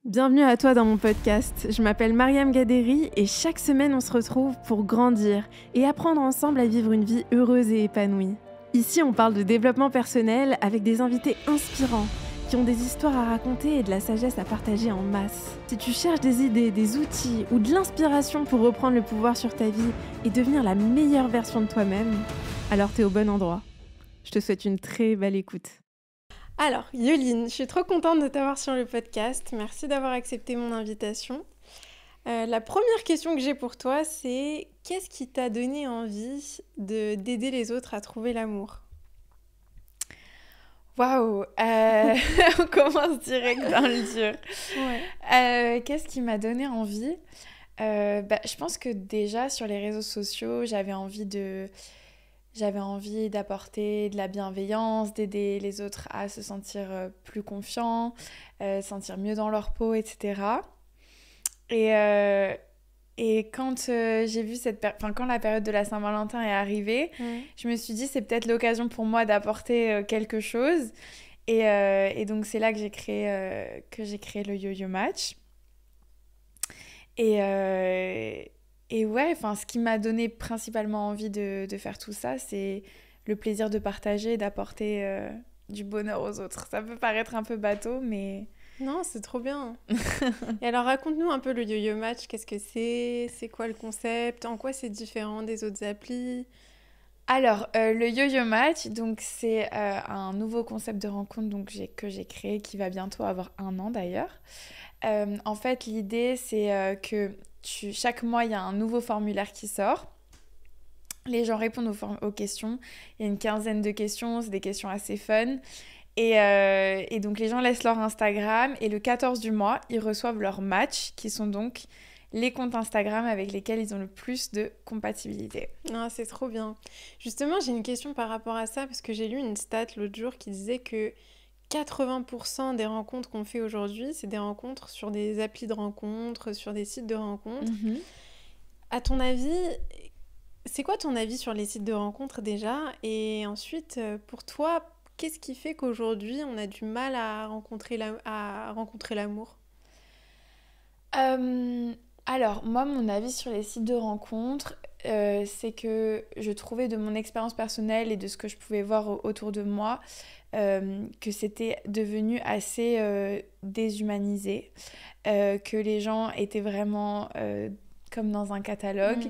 Bienvenue à toi dans mon podcast. Je m'appelle Mariam Gaderi et chaque semaine on se retrouve pour grandir et apprendre ensemble à vivre une vie heureuse et épanouie. Ici on parle de développement personnel avec des invités inspirants qui ont des histoires à raconter et de la sagesse à partager en masse. Si tu cherches des idées, des outils ou de l'inspiration pour reprendre le pouvoir sur ta vie et devenir la meilleure version de toi-même, alors t'es au bon endroit. Je te souhaite une très belle écoute. Alors, Yoline, je suis trop contente de t'avoir sur le podcast. Merci d'avoir accepté mon invitation. La première question que j'ai pour toi, c'est qu'est-ce qui t'a donné envie d'aider les autres à trouver l'amour ? Waouh, on commence direct dans le dur. Ouais. Qu'est-ce qui m'a donné envie ? Je pense que déjà sur les réseaux sociaux, j'avais envie d'apporter de la bienveillance, d'aider les autres à se sentir plus confiants, sentir mieux dans leur peau, etc. Et quand j'ai vu quand la période de la Saint-Valentin est arrivée, je me suis dit c'est peut-être l'occasion pour moi d'apporter quelque chose. Et donc c'est là que j'ai créé le Yo-Yo Match. Et ouais, ce qui m'a donné principalement envie de faire tout ça, c'est le plaisir de partager et d'apporter du bonheur aux autres. Ça peut paraître un peu bateau, mais... Non, c'est trop bien. Et alors raconte-nous un peu le Yo-Yo Match, qu'est-ce que c'est ? C'est quoi le concept ? En quoi c'est différent des autres applis ? Alors, le Yo-Yo Match, donc, c'est un nouveau concept de rencontre que j'ai créé, qui va bientôt avoir 1 an d'ailleurs. En fait, l'idée, c'est que chaque mois, il y a un nouveau formulaire qui sort. Les gens répondent aux questions. Il y a une 15aine de questions, c'est des questions assez fun. Et donc, les gens laissent leur Instagram et le 14 du mois, ils reçoivent leurs matchs, qui sont donc les comptes Instagram avec lesquels ils ont le plus de compatibilité. Ah, c'est trop bien. Justement, j'ai une question par rapport à ça, parce que j'ai lu une stat l'autre jour qui disait que 80% des rencontres qu'on fait aujourd'hui, c'est des rencontres sur des applis de rencontres, sur des sites de rencontres. Mm-hmm. À ton avis, c'est quoi ton avis sur les sites de rencontres déjà ? Et ensuite, pour toi, qu'est-ce qui fait qu'aujourd'hui, on a du mal à rencontrer l'amour ? Alors, moi, mon avis sur les sites de rencontres, c'est que je trouvais de mon expérience personnelle et de ce que je pouvais voir autour de moi, que c'était devenu assez déshumanisé, que les gens étaient vraiment comme dans un catalogue.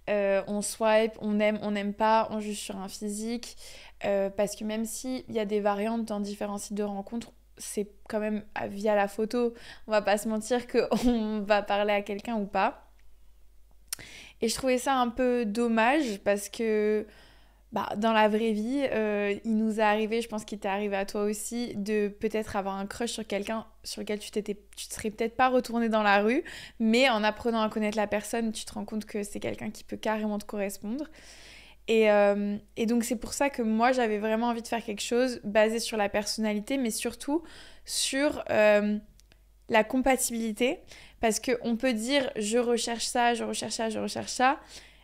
On swipe, on aime, on n'aime pas, on juge sur un physique, parce que même s'il y a des variantes dans différents sites de rencontres, c'est quand même via la photo, on va pas se mentir qu'on va parler à quelqu'un ou pas. Et je trouvais ça un peu dommage parce que dans la vraie vie, il nous est arrivé, je pense qu'il t'est arrivé à toi aussi, de peut-être avoir un crush sur quelqu'un sur lequel tu te serais peut-être pas retourné dans la rue, mais en apprenant à connaître la personne, tu te rends compte que c'est quelqu'un qui peut carrément te correspondre. Et donc c'est pour ça que moi j'avais vraiment envie de faire quelque chose basé sur la personnalité, mais surtout sur la compatibilité, parce qu'on peut dire je recherche ça, je recherche ça, je recherche ça,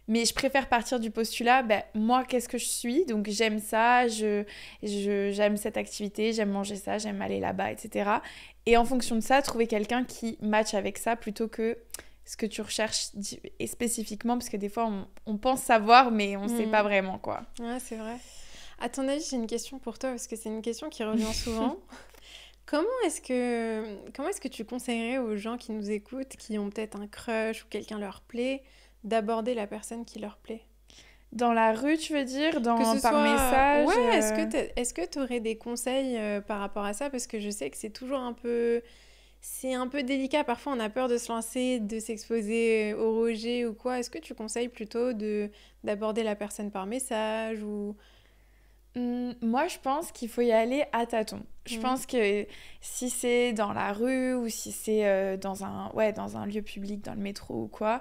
mais je préfère partir du postulat, moi qu'est-ce que je suis, donc j'aime ça, j'aime cette activité, j'aime manger ça, j'aime aller là-bas, etc. Et en fonction de ça, trouver quelqu'un qui matche avec ça plutôt que ce que tu recherches et spécifiquement, parce que des fois on pense savoir mais on sait pas vraiment quoi. Ouais, c'est vrai. À ton avis, j'ai une question pour toi, parce que c'est une question qui revient souvent. Comment est-ce que tu conseillerais aux gens qui nous écoutent, qui ont peut-être un crush ou quelqu'un leur plaît, d'aborder la personne qui leur plaît ? Dans la rue, tu veux dire, par message Ouais, est-ce que tu aurais des conseils par rapport à ça ? Parce que je sais que c'est toujours un peu... C'est un peu délicat, parfois on a peur de se lancer, de s'exposer au rejet ou quoi. Est-ce que tu conseilles plutôt d'aborder la personne par message ou... Moi, je pense qu'il faut y aller à tâtons. Je pense que si c'est dans la rue ou si c'est dans un lieu public, dans le métro ou quoi,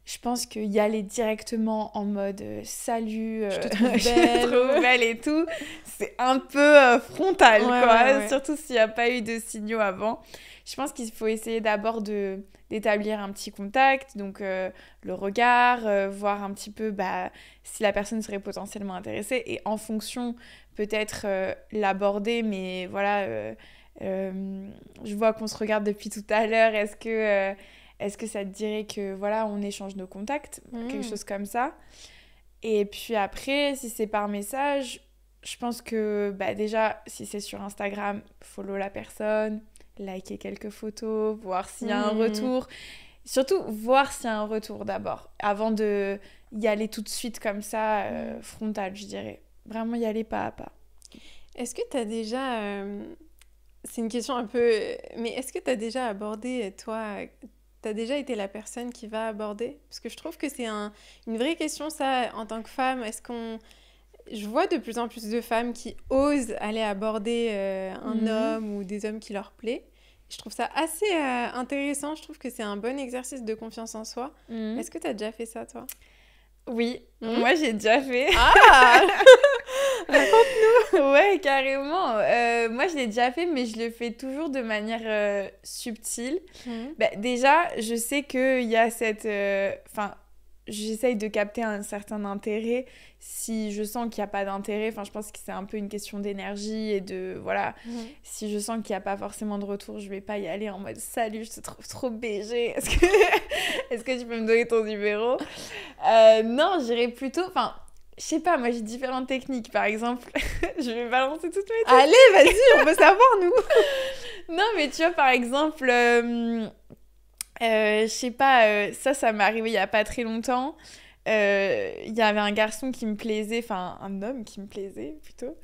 je pense qu'y aller directement en mode salut, je te trouve belle, je te trouve belle et tout, c'est un peu frontal, quoi. Ouais. Surtout s'il n'y a pas eu de signaux avant. Je pense qu'il faut essayer d'abord d'établir un petit contact, donc le regard, voir un petit peu si la personne serait potentiellement intéressée et en fonction peut-être l'aborder, mais voilà, Je vois qu'on se regarde depuis tout à l'heure. Est-ce que ça te dirait que voilà, on échange nos contacts, quelque chose comme ça. Et puis après, si c'est par message, je pense que bah, déjà, si c'est sur Instagram, follow la personne, liker quelques photos, voir s'il y a un retour. Surtout, voir s'il y a un retour d'abord, avant de y aller tout de suite comme ça, frontal, je dirais. Vraiment y aller pas à pas. Est-ce que tu as déjà... C'est une question un peu... Mais est-ce que tu as déjà abordé, toi... T'as déjà été la personne qui va aborder? Parce que je trouve que c'est une vraie question, ça, en tant que femme. Est-ce qu'on... Je vois de plus en plus de femmes qui osent aller aborder un homme ou des hommes qui leur plaît. Je trouve ça assez intéressant. Je trouve que c'est un bon exercice de confiance en soi. Est-ce que t'as déjà fait ça, toi? Oui, moi j'ai déjà fait. Ah raconte-nous. Ouais, carrément. Moi je l'ai déjà fait, mais je le fais toujours de manière subtile. Bah, déjà, je sais qu'il y a cette... Enfin, j'essaye de capter un certain intérêt. Si je sens qu'il n'y a pas d'intérêt, enfin, je pense que c'est un peu une question d'énergie et de... Voilà. Si je sens qu'il n'y a pas forcément de retour, je vais pas y aller en mode « Salut, je te trouve trop BG. Est-ce que tu peux me donner ton numéro ?» Non, j'irais plutôt... Enfin, je sais pas, moi j'ai différentes techniques. Par exemple, je vais balancer toutes mes techniques. Allez, vas-y, on veut savoir, nous. Non, mais tu vois, par exemple... je sais pas, ça m'est arrivé il y a pas très longtemps. Il y avait un garçon qui me plaisait, enfin un homme qui me plaisait plutôt.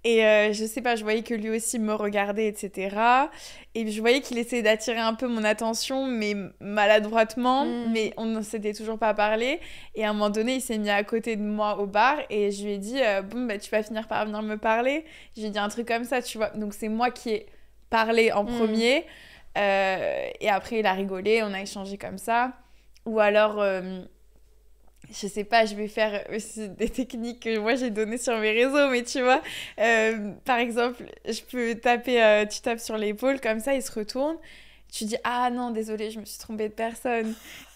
Et je sais pas, je voyais que lui aussi me regardait, etc. Et je voyais qu'il essayait d'attirer un peu mon attention, mais maladroitement. Mais on ne s'était toujours pas parlé. Et à un moment donné, il s'est mis à côté de moi au bar. Et je lui ai dit, bon, bah, tu vas finir par venir me parler. Je lui ai dit un truc comme ça, tu vois. Donc c'est moi qui ai parlé en premier. Et après, il a rigolé, on a échangé comme ça. Ou alors... je sais pas, je vais faire aussi des techniques que moi j'ai données sur mes réseaux, mais tu vois, par exemple, je peux taper, tu tapes sur l'épaule, comme ça, il se retourne, tu dis « Ah non, désolée, je me suis trompée de personne ».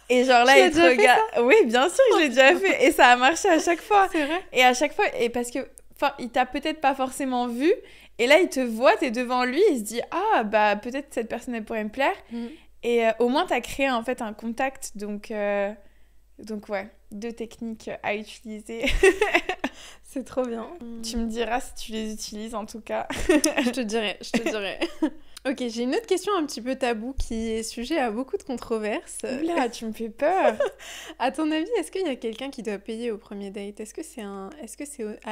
Et genre là, il te regarde... Oui, bien sûr que je l'ai déjà fait, et ça a marché à chaque fois. C'est vrai. Et à chaque fois, et parce que, il t'a peut-être pas forcément vu, et là, il te voit, t'es devant lui, il se dit « Ah, bah peut-être cette personne, elle pourrait me plaire ». Et au moins, t'as créé en fait un contact, donc ouais, 2 techniques à utiliser. C'est trop bien. Tu me diras si tu les utilises en tout cas. Je te dirai. Ok, j'ai une autre question un petit peu tabou qui est sujet à beaucoup de controverses. Oula, tu me fais peur. À ton avis, est-ce qu'il y a quelqu'un qui doit payer au premier date? Est-ce que c'est à l'homme?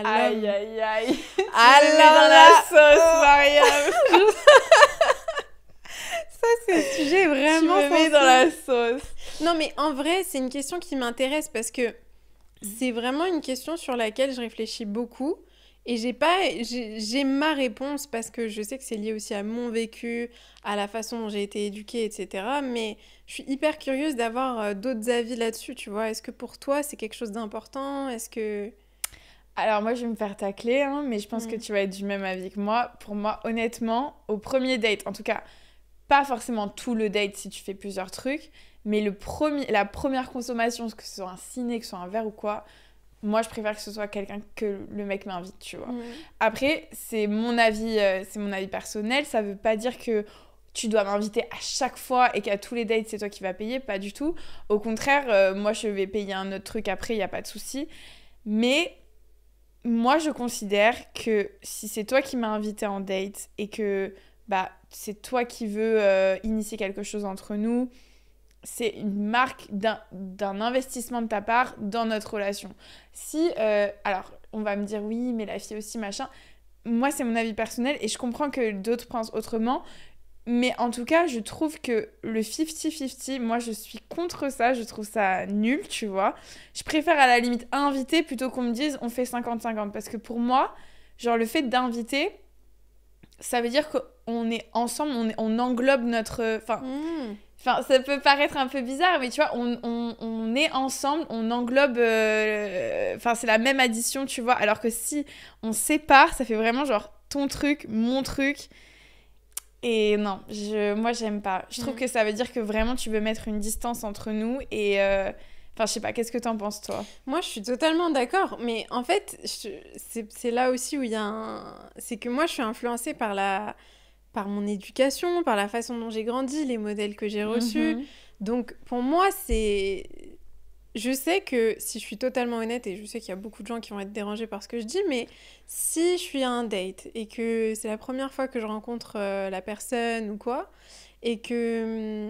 Aïe, aïe, aïe. Alors dans la sauce, Mariam. Ça, c'est un sujet vraiment Tu me mets dans la sauce. Non, mais en vrai, c'est une question qui m'intéresse parce que c'est vraiment une question sur laquelle je réfléchis beaucoup. Et j'ai ma réponse parce que je sais que c'est lié aussi à mon vécu, à la façon dont j'ai été éduquée, etc. Mais je suis hyper curieuse d'avoir d'autres avis là-dessus, tu vois. Est-ce que pour toi, c'est quelque chose d'important? Est-ce que... Alors moi, je vais me faire tacler, hein, mais je pense que tu vas être du même avis que moi. Pour moi, honnêtement, au premier date, en tout cas, pas forcément tout le date si tu fais plusieurs trucs, mais la première consommation, que ce soit un ciné, que ce soit un verre ou quoi... Moi, je préfère que ce soit quelqu'un que le mec m'invite, tu vois. Après, c'est mon avis personnel. Ça veut pas dire que tu dois m'inviter à chaque fois et qu'à tous les dates, c'est toi qui vas payer. Pas du tout. Au contraire, moi, je vais payer un autre truc après, il n'y a pas de souci. Mais moi, je considère que si c'est toi qui m'as invité en date et que bah, c'est toi qui veux initier quelque chose entre nous... c'est une marque d'un investissement de ta part dans notre relation. Si, alors, on va me dire oui, mais la fille aussi, machin. Moi, c'est mon avis personnel et je comprends que d'autres pensent autrement. Mais en tout cas, je trouve que le 50-50, moi, je suis contre ça. Je trouve ça nul, tu vois. Je préfère à la limite inviter plutôt qu'on me dise on fait 50-50. Parce que pour moi, genre, le fait d'inviter, ça veut dire qu'on est ensemble, on englobe notre... Enfin, ça peut paraître un peu bizarre, mais tu vois, on est ensemble, on englobe... Enfin, c'est la même addition, tu vois. Alors que si on sépare, ça fait vraiment genre ton truc, mon truc. Et non, moi, j'aime pas. Je trouve que ça veut dire que vraiment, tu veux mettre une distance entre nous. Et... Enfin, je sais pas, qu'est-ce que t'en penses, toi? Moi, je suis totalement d'accord. Mais en fait, c'est là aussi où il y a un... C'est que moi, je suis influencée par par mon éducation, par la façon dont j'ai grandi, les modèles que j'ai reçus. Donc, pour moi, c'est... Je sais que, si je suis totalement honnête, et je sais qu'il y a beaucoup de gens qui vont être dérangés par ce que je dis, mais si je suis à un date et que c'est la première fois que je rencontre la personne ou quoi, et que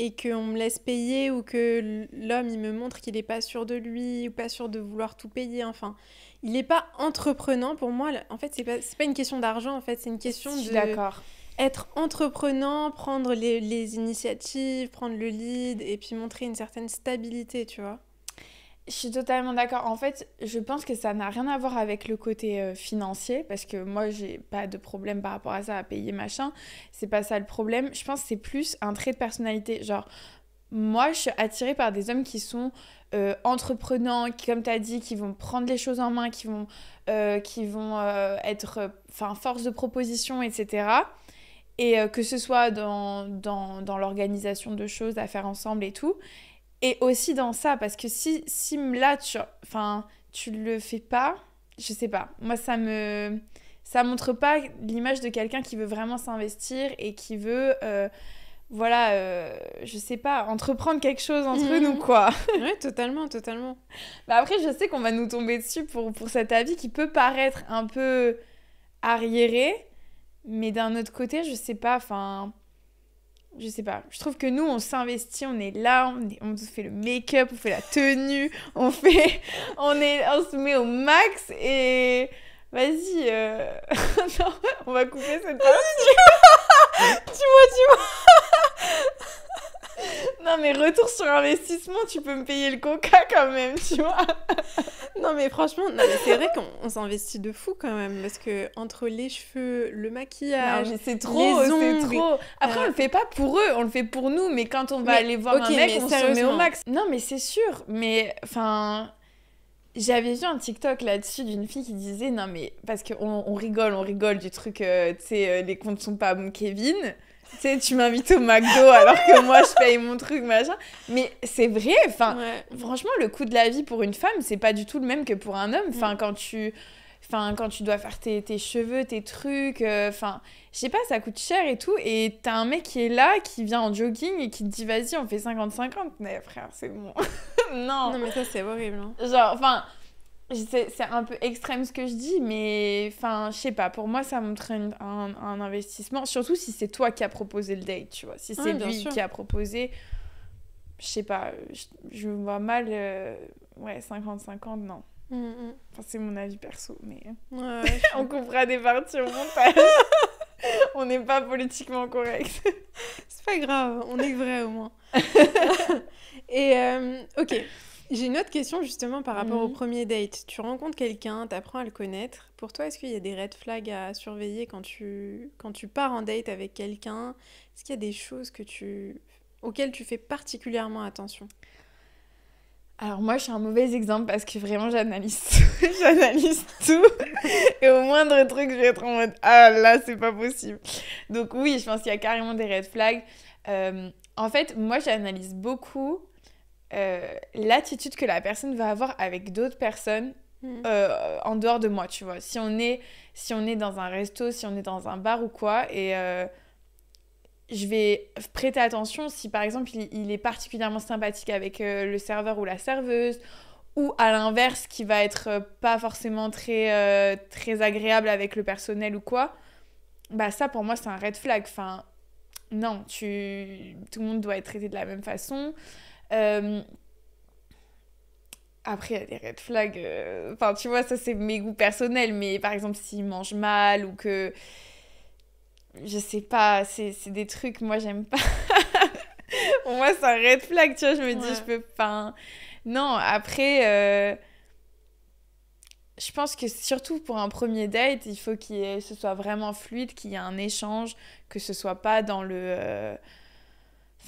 et qu'on me laisse payer ou que l'homme il me montre qu'il n'est pas sûr de lui ou pas sûr de vouloir tout payer, enfin, il n'est pas entreprenant pour moi. En fait, c'est pas une question d'argent, en fait, c'est une question Je suis de d'accord. être entreprenant, prendre les initiatives, prendre le lead et puis montrer une certaine stabilité, tu vois. Je suis totalement d'accord. En fait, je pense que ça n'a rien à voir avec le côté financier, parce que moi, j'ai pas de problème par rapport à ça, à payer machin. C'est pas ça le problème. Je pense que c'est plus un trait de personnalité. Genre, moi, je suis attirée par des hommes qui sont entreprenants, qui, comme tu as dit, qui vont prendre les choses en main, qui vont être force de proposition, etc. Et que ce soit dans l'organisation de choses à faire ensemble et tout. Et aussi dans ça, parce que si là, tu le fais pas, je sais pas. Moi, ça montre pas l'image de quelqu'un qui veut vraiment s'investir et qui veut, je sais pas, entreprendre quelque chose entre nous, quoi. Ouais, totalement, totalement. Bah après, je sais qu'on va nous tomber dessus pour cet avis qui peut paraître un peu arriéré, mais d'un autre côté, je sais pas, je sais pas. Je trouve que nous, on s'investit, on est là, on fait le make-up, on fait la tenue, on se met au max et vas-y, non, on va couper cette partie. Dis-moi. Non, mais retour sur investissement, tu peux me payer le coca quand même, tu vois. Non, mais franchement, c'est vrai qu'on s'investit de fou quand même, parce que entre les cheveux, le maquillage, non, mais c'est trop, les ongles... c'est trop. Après, on le fait pas pour eux, on le fait pour nous, mais quand on va aller voir un mec, on se met au max. Non, mais c'est sûr, mais j'avais vu un TikTok là-dessus d'une fille qui disait, non mais, parce qu'on rigole du truc, tu sais, les comptes sont pas bons, Kevin. Tu sais, tu m'invites au McDo alors que moi je paye mon truc, machin. Mais c'est vrai, franchement, le coût de la vie pour une femme, c'est pas du tout le même que pour un homme. Quand tu dois faire tes cheveux, tes trucs, je sais pas, ça coûte cher et tout. Et t'as un mec qui est là, qui vient en jogging et qui te dit, vas-y, on fait 50-50. Mais frère, c'est bon. Non. Non, mais ça, c'est horrible. Hein. Genre, c'est un peu extrême ce que je dis, mais je sais pas, pour moi ça montre un investissement, surtout si c'est toi qui as proposé le date, tu vois. Si c'est lui qui a proposé, je sais pas, je vois mal, 50-50, non. C'est mon avis perso, mais on coupera des parties au montage. On n'est pas politiquement correct. C'est pas grave, on est vrai au moins. Et ok. J'ai une autre question justement par rapport au premier date. Tu rencontres quelqu'un, t'apprends à le connaître. Pour toi, est-ce qu'il y a des red flags à surveiller quand tu pars en date avec quelqu'un? Est-ce qu'il y a des choses auxquelles tu fais particulièrement attention? Alors moi, je suis un mauvais exemple parce que vraiment, j'analyse tout. Et au moindre truc, je vais être en mode « Ah là, c'est pas possible ». Donc oui, je pense qu'il y a carrément des red flags. En fait, moi, j'analyse beaucoup l'attitude que la personne va avoir avec d'autres personnes en dehors de moi, tu vois. Si on est dans un resto, si on est dans un bar ou quoi, et je vais prêter attention si par exemple il est particulièrement sympathique avec le serveur ou la serveuse, ou à l'inverse qui va être pas forcément très agréable avec le personnel ou quoi. Bah ça pour moi c'est un red flag. Non, tout le monde doit être traité de la même façon. Après, il y a des red flags. Tu vois, ça, c'est mes goûts personnels. Mais par exemple, s'il mange mal ou que... Je sais pas, c'est des trucs, moi, j'aime pas. Pour moi, c'est un red flag, tu vois. Je me dis, je peux pas... Non, après... Je pense que surtout pour un premier date, il faut ce soit vraiment fluide, qu'il y ait un échange, que ce soit pas dans le...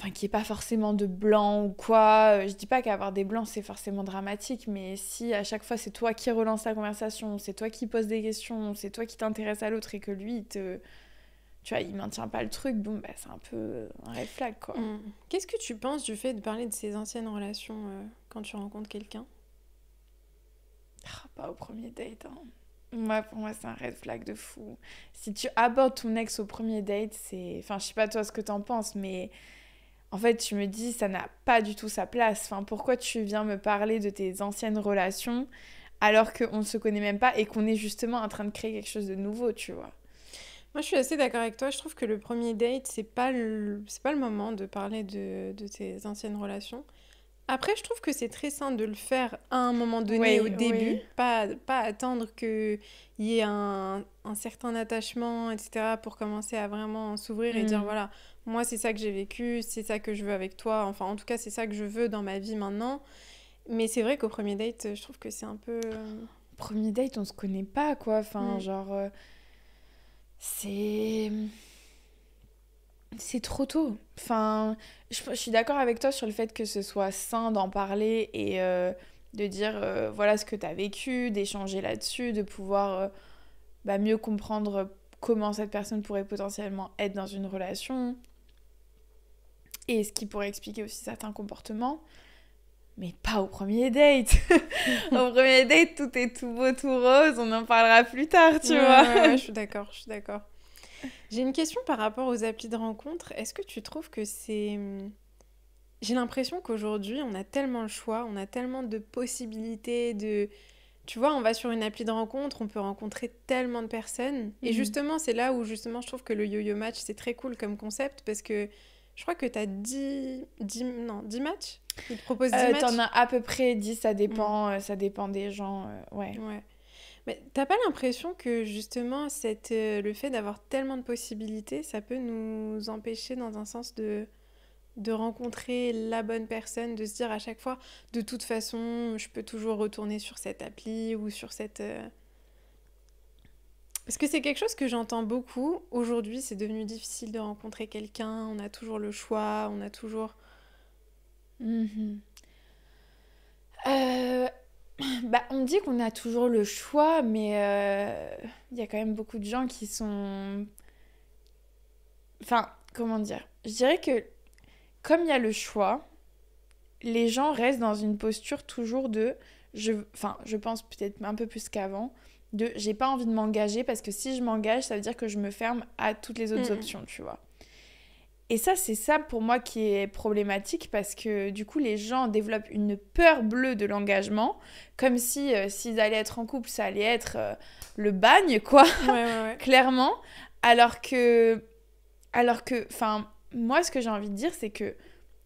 qu'il n'y ait pas forcément de blanc ou quoi. Je dis pas qu'avoir des blancs, c'est forcément dramatique, mais si à chaque fois, c'est toi qui relance la conversation, c'est toi qui poses des questions, c'est toi qui t'intéresse à l'autre et que lui, tu vois, il maintient pas le truc, bon, bah, c'est un peu un red flag, quoi. Qu'est-ce que tu penses du fait de parler de ses anciennes relations quand tu rencontres quelqu'un ? Pas au premier date, hein. Pour moi, c'est un red flag de fou. Si tu abordes ton ex au premier date, c'est... Enfin, je sais pas toi ce que t'en penses, mais en fait, je me dis, ça n'a pas du tout sa place. Enfin, pourquoi tu viens me parler de tes anciennes relations alors qu'on ne se connaît même pas et qu'on est justement en train de créer quelque chose de nouveau, tu vois? Moi, je suis assez d'accord avec toi. Je trouve que le premier date, c'est pas le moment de parler de tes anciennes relations. Après, je trouve que c'est très sain de le faire à un moment donné, au Oui, début, oui. pas attendre qu'il y ait un certain attachement, etc., pour commencer à vraiment s'ouvrir et dire, Hmm. voilà, moi, c'est ça que j'ai vécu, c'est ça que je veux avec toi, enfin, en tout cas, c'est ça que je veux dans ma vie maintenant. Mais c'est vrai qu'au premier date, je trouve que c'est un peu... Premier date, on se connaît pas, quoi. Enfin, Mm. genre, c'est... C'est trop tôt. Enfin, je suis d'accord avec toi sur le fait que ce soit sain d'en parler et de dire voilà ce que tu as vécu, d'échanger là-dessus, de pouvoir mieux comprendre comment cette personne pourrait potentiellement être dans une relation et ce qui pourrait expliquer aussi certains comportements. Mais pas au premier date. Au premier date, tout est tout beau, tout rose. On en parlera plus tard, tu vois. Ouais, je suis d'accord, je suis d'accord. J'ai une question par rapport aux applis de rencontre. Est-ce que tu trouves que c'est... J'ai l'impression qu'aujourd'hui, on a tellement le choix, on a tellement de possibilités, de... Tu vois, on va sur une appli de rencontre, on peut rencontrer tellement de personnes. Et Mhm. justement, c'est là où justement je trouve que le yo-yo match, c'est très cool comme concept parce que je crois que t'as 10 matchs. Ils te proposent 10 T'en matchs. as à peu près 10, Mm, ça dépend des gens, ouais. ouais. Mais t'as pas l'impression que justement, le fait d'avoir tellement de possibilités, ça peut nous empêcher dans un sens de rencontrer la bonne personne, de se dire à chaque fois, de toute façon, je peux toujours retourner sur cette appli ou sur cette... Parce que c'est quelque chose que j'entends beaucoup. Aujourd'hui, c'est devenu difficile de rencontrer quelqu'un, on a toujours le choix, on a toujours... Mhm. Euh, on dit qu'on a toujours le choix, mais il y a quand même beaucoup de gens qui sont... Enfin, comment dire? Je dirais que comme il y a le choix, les gens restent dans une posture toujours de... je pense peut-être un peu plus qu'avant, de j'ai pas envie de m'engager parce que si je m'engage, ça veut dire que je me ferme à toutes les autres Mm, options, tu vois. Et ça, c'est ça pour moi qui est problématique parce que du coup, les gens développent une peur bleue de l'engagement, comme si s'ils allaient être en couple, ça allait être le bagne, quoi, mm. Ouais, ouais, ouais. clairement. Enfin, moi, ce que j'ai envie de dire, c'est que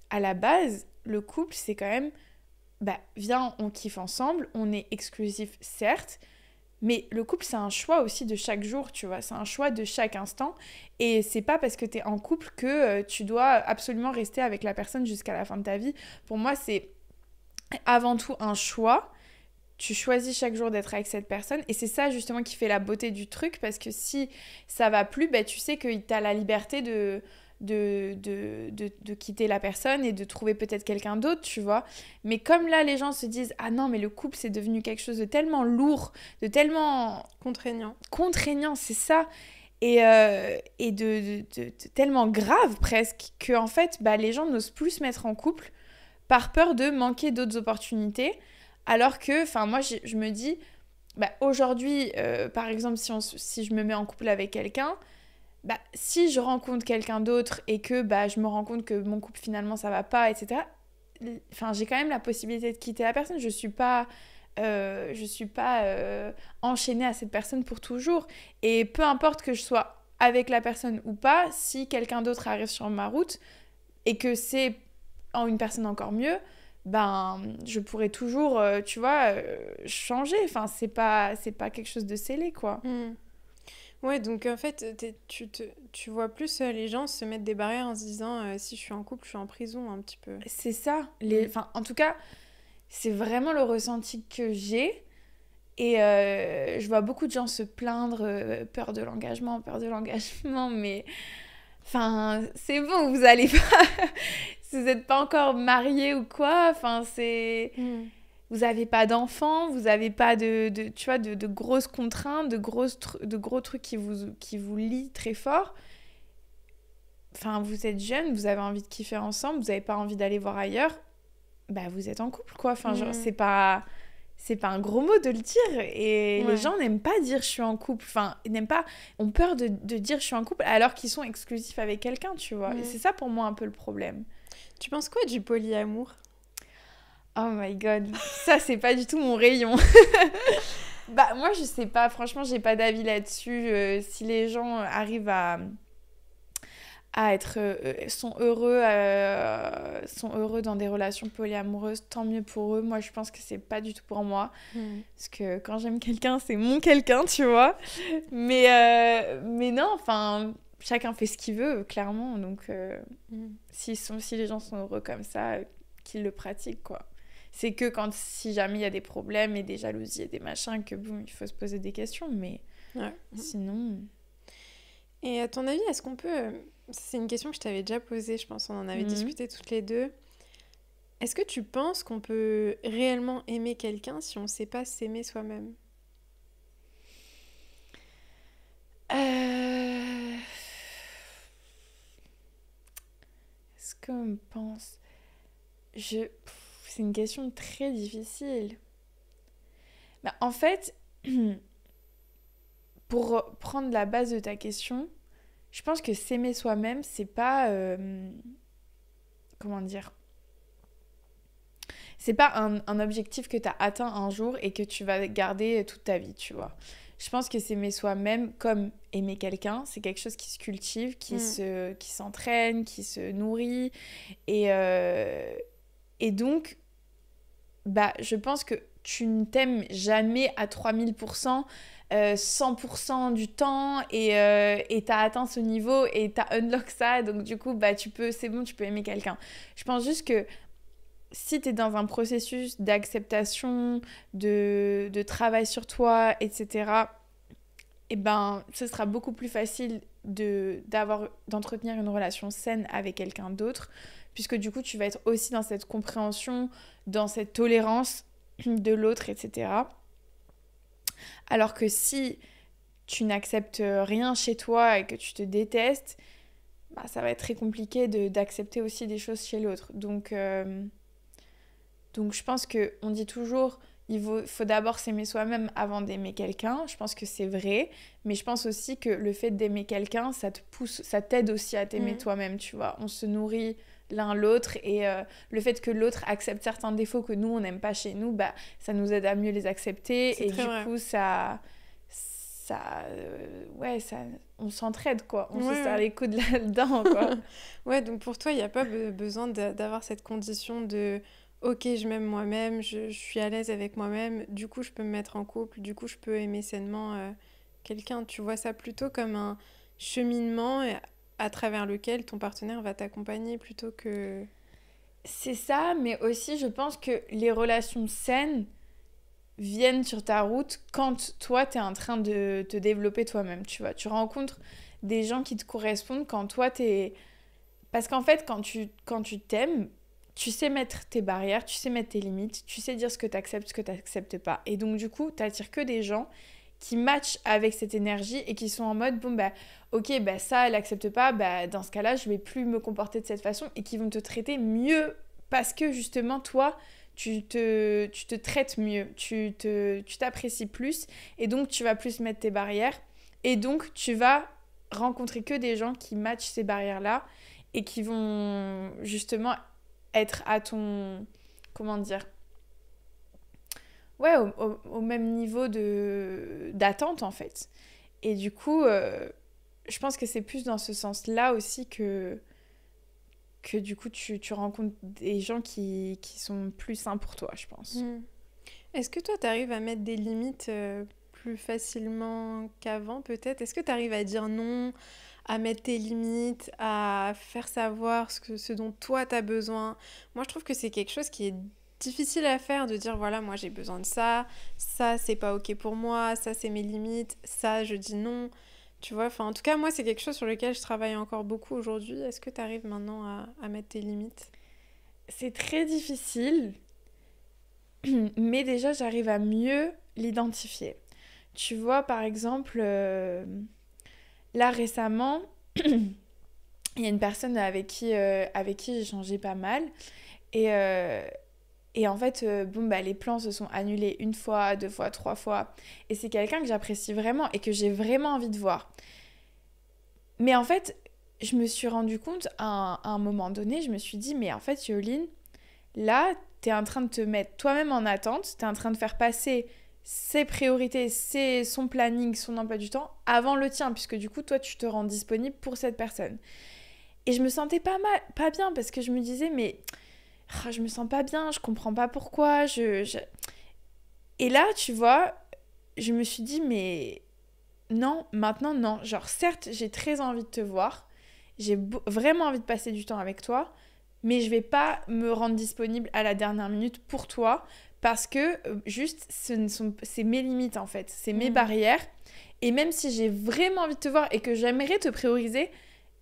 à la base, le couple, c'est quand même, viens, on kiffe ensemble, on est exclusif, certes, mais le couple, c'est un choix aussi de chaque jour, tu vois. C'est un choix de chaque instant. Et c'est pas parce que t'es en couple que tu dois absolument rester avec la personne jusqu'à la fin de ta vie. Pour moi, c'est avant tout un choix. Tu choisis chaque jour d'être avec cette personne. Et c'est ça, justement, qui fait la beauté du truc. Parce que si ça va plus, tu sais que t'as la liberté de quitter la personne et de trouver peut-être quelqu'un d'autre, tu vois. Mais comme là, les gens se disent « Ah non, mais le couple, c'est devenu quelque chose de tellement lourd, de tellement Contraignant. contraignant, c'est ça. Et de tellement grave presque que en fait les gens n'osent plus se mettre en couple par peur de manquer d'autres opportunités alors que moi je me dis aujourd'hui par exemple si je me mets en couple avec quelqu'un si je rencontre quelqu'un d'autre et que je me rends compte que mon couple finalement ça va pas, etc., j'ai quand même la possibilité de quitter la personne. Je suis pas enchaînée à cette personne pour toujours. Et peu importe que je sois avec la personne ou pas, si quelqu'un d'autre arrive sur ma route et que c'est une personne encore mieux, je pourrais toujours, tu vois, changer. Enfin, c'est pas quelque chose de scellé, quoi. Mm. Ouais, donc en fait, tu vois plus les gens se mettre des barrières en se disant si je suis en couple, je suis en prison un petit peu. C'est ça. Mm. En tout cas, c'est vraiment le ressenti que j'ai. Et je vois beaucoup de gens se plaindre, peur de l'engagement, mais c'est bon, vous allez pas, si vous n'êtes pas encore mariés ou quoi, Mm. vous n'avez pas d'enfants, vous n'avez pas tu vois, de grosses contraintes, de gros trucs qui vous lient très fort. Vous êtes jeune, vous avez envie de kiffer ensemble, vous n'avez pas envie d'aller voir ailleurs, vous êtes en couple, quoi. Genre, Mm. c'est pas un gros mot de le dire. Et les gens n'aiment pas dire je suis en couple. Enfin, ils n'aiment pas, ont peur de dire je suis en couple alors qu'ils sont exclusifs avec quelqu'un, tu vois. Et c'est ça pour moi un peu le problème. Tu penses quoi du polyamour ? Oh my god, ça c'est pas du tout mon rayon. Bah moi je sais pas, franchement j'ai pas d'avis là-dessus. Si les gens arrivent à être sont heureux dans des relations polyamoureuses, tant mieux pour eux. Moi je pense que c'est pas du tout pour moi parce que quand j'aime quelqu'un c'est mon quelqu'un, tu vois. Mais non, enfin chacun fait ce qu'il veut clairement, donc si les gens sont heureux comme ça, qu'ils le pratiquent, quoi. C'est que si jamais il y a des problèmes et des jalousies et des machins, que bon, il faut se poser des questions, mais sinon... Et à ton avis, est-ce qu'on peut... C'est une question que je t'avais déjà posée, je pense, on en avait discuté toutes les deux. Est-ce que tu penses qu'on peut réellement aimer quelqu'un si on ne sait pas s'aimer soi-même ? Est-ce qu'on pense... C'est une question très difficile. Bah, en fait, pour prendre la base de ta question, je pense que s'aimer soi-même, c'est pas... comment dire ? C'est pas un objectif que tu as atteint un jour et que tu vas garder toute ta vie, tu vois. Je pense que s'aimer soi-même comme aimer quelqu'un, c'est quelque chose qui se cultive, qui s'entraîne, qui se nourrit. Et donc, bah, je pense que tu ne t'aimes jamais à 3000%, 100% du temps, et t'as atteint ce niveau et t'as unlock ça, donc du coup, bah, c'est bon, tu peux aimer quelqu'un. Je pense juste que si t'es dans un processus d'acceptation, de travail sur toi, etc., eh ben, ce sera beaucoup plus facile d'entretenir une relation saine avec quelqu'un d'autre, puisque du coup, tu vas être aussi dans cette compréhension, dans cette tolérance de l'autre, etc. Alors que si tu n'acceptes rien chez toi et que tu te détestes, bah, ça va être très compliqué d'accepter aussi des choses chez l'autre. Donc je pense qu'on dit toujours, il faut d'abord s'aimer soi-même avant d'aimer quelqu'un. Je pense que c'est vrai, mais je pense aussi que le fait d'aimer quelqu'un, ça t'aide aussi à t'aimer toi-même, tu vois. On se nourrit l'un l'autre, et le fait que l'autre accepte certains défauts que nous, on n'aime pas chez nous, bah, ça nous aide à mieux les accepter. C'est et du vrai. Coup, on s'entraide, quoi. On se serre les coudes là-dedans, quoi. Ouais, donc pour toi, il n'y a pas besoin d'avoir cette condition de... Ok, je m'aime moi-même, je suis à l'aise avec moi-même, du coup je peux me mettre en couple, du coup je peux aimer sainement quelqu'un. Tu vois ça plutôt comme un cheminement à travers lequel ton partenaire va t'accompagner plutôt que... C'est ça, mais aussi je pense que les relations saines viennent sur ta route quand toi t'es en train de te développer toi-même, tu vois. Tu rencontres des gens qui te correspondent quand toi t'es... Parce qu'en fait, quand tu t'aimes, tu sais mettre tes barrières, tu sais mettre tes limites, tu sais dire ce que tu acceptes, ce que tu n'acceptes pas. Et donc, du coup, tu n'attires que des gens qui matchent avec cette énergie et qui sont en mode, bon, bah, ok, bah, ça, elle n'accepte pas, bah, dans ce cas-là, je ne vais plus me comporter de cette façon, et qui vont te traiter mieux parce que, justement, toi, tu te traites mieux, tu t'apprécies plus, et donc, tu vas plus mettre tes barrières. Et donc, tu vas rencontrer que des gens qui matchent ces barrières-là et qui vont, justement, être à ton... Comment dire ? Ouais, au même niveau d'attente, en fait. Et du coup, je pense que c'est plus dans ce sens-là aussi que du coup, tu rencontres des gens qui sont plus sains pour toi, je pense. Est-ce que toi, tu arrives à mettre des limites plus facilement qu'avant, peut-être ? Est-ce que tu arrives à dire non, à mettre tes limites, à faire savoir ce dont toi t'as besoin? Moi, je trouve que c'est quelque chose qui est difficile à faire, de dire voilà, moi j'ai besoin de ça c'est pas ok pour moi, ça c'est mes limites, ça je dis non, tu vois. Enfin, en tout cas, moi c'est quelque chose sur lequel je travaille encore beaucoup aujourd'hui. Est-ce que tu arrives maintenant à mettre tes limites? C'est très difficile, mais déjà j'arrive à mieux l'identifier. Tu vois, par exemple, là récemment, il y a une personne avec qui j'ai changé pas mal, et Et en fait, les plans se sont annulés 1 fois, 2 fois, 3 fois. Et c'est quelqu'un que j'apprécie vraiment et que j'ai vraiment envie de voir. Mais en fait, je me suis rendu compte à un moment donné, je me suis dit, mais en fait, Yoline, là, t'es en train de te mettre toi-même en attente, t'es en train de faire passer ses priorités, son planning, son emploi du temps avant le tien, puisque du coup, toi, tu te rends disponible pour cette personne. Et je me sentais pas bien, parce que je me disais, mais je me sens pas bien, je comprends pas pourquoi. Et là, tu vois, je me suis dit, mais non, maintenant, non. Genre, certes, j'ai très envie de te voir, j'ai vraiment envie de passer du temps avec toi, mais je vais pas me rendre disponible à la dernière minute pour toi, parce que juste, c'est mes limites, en fait. C'est mes barrières. Et même si j'ai vraiment envie de te voir et que j'aimerais te prioriser,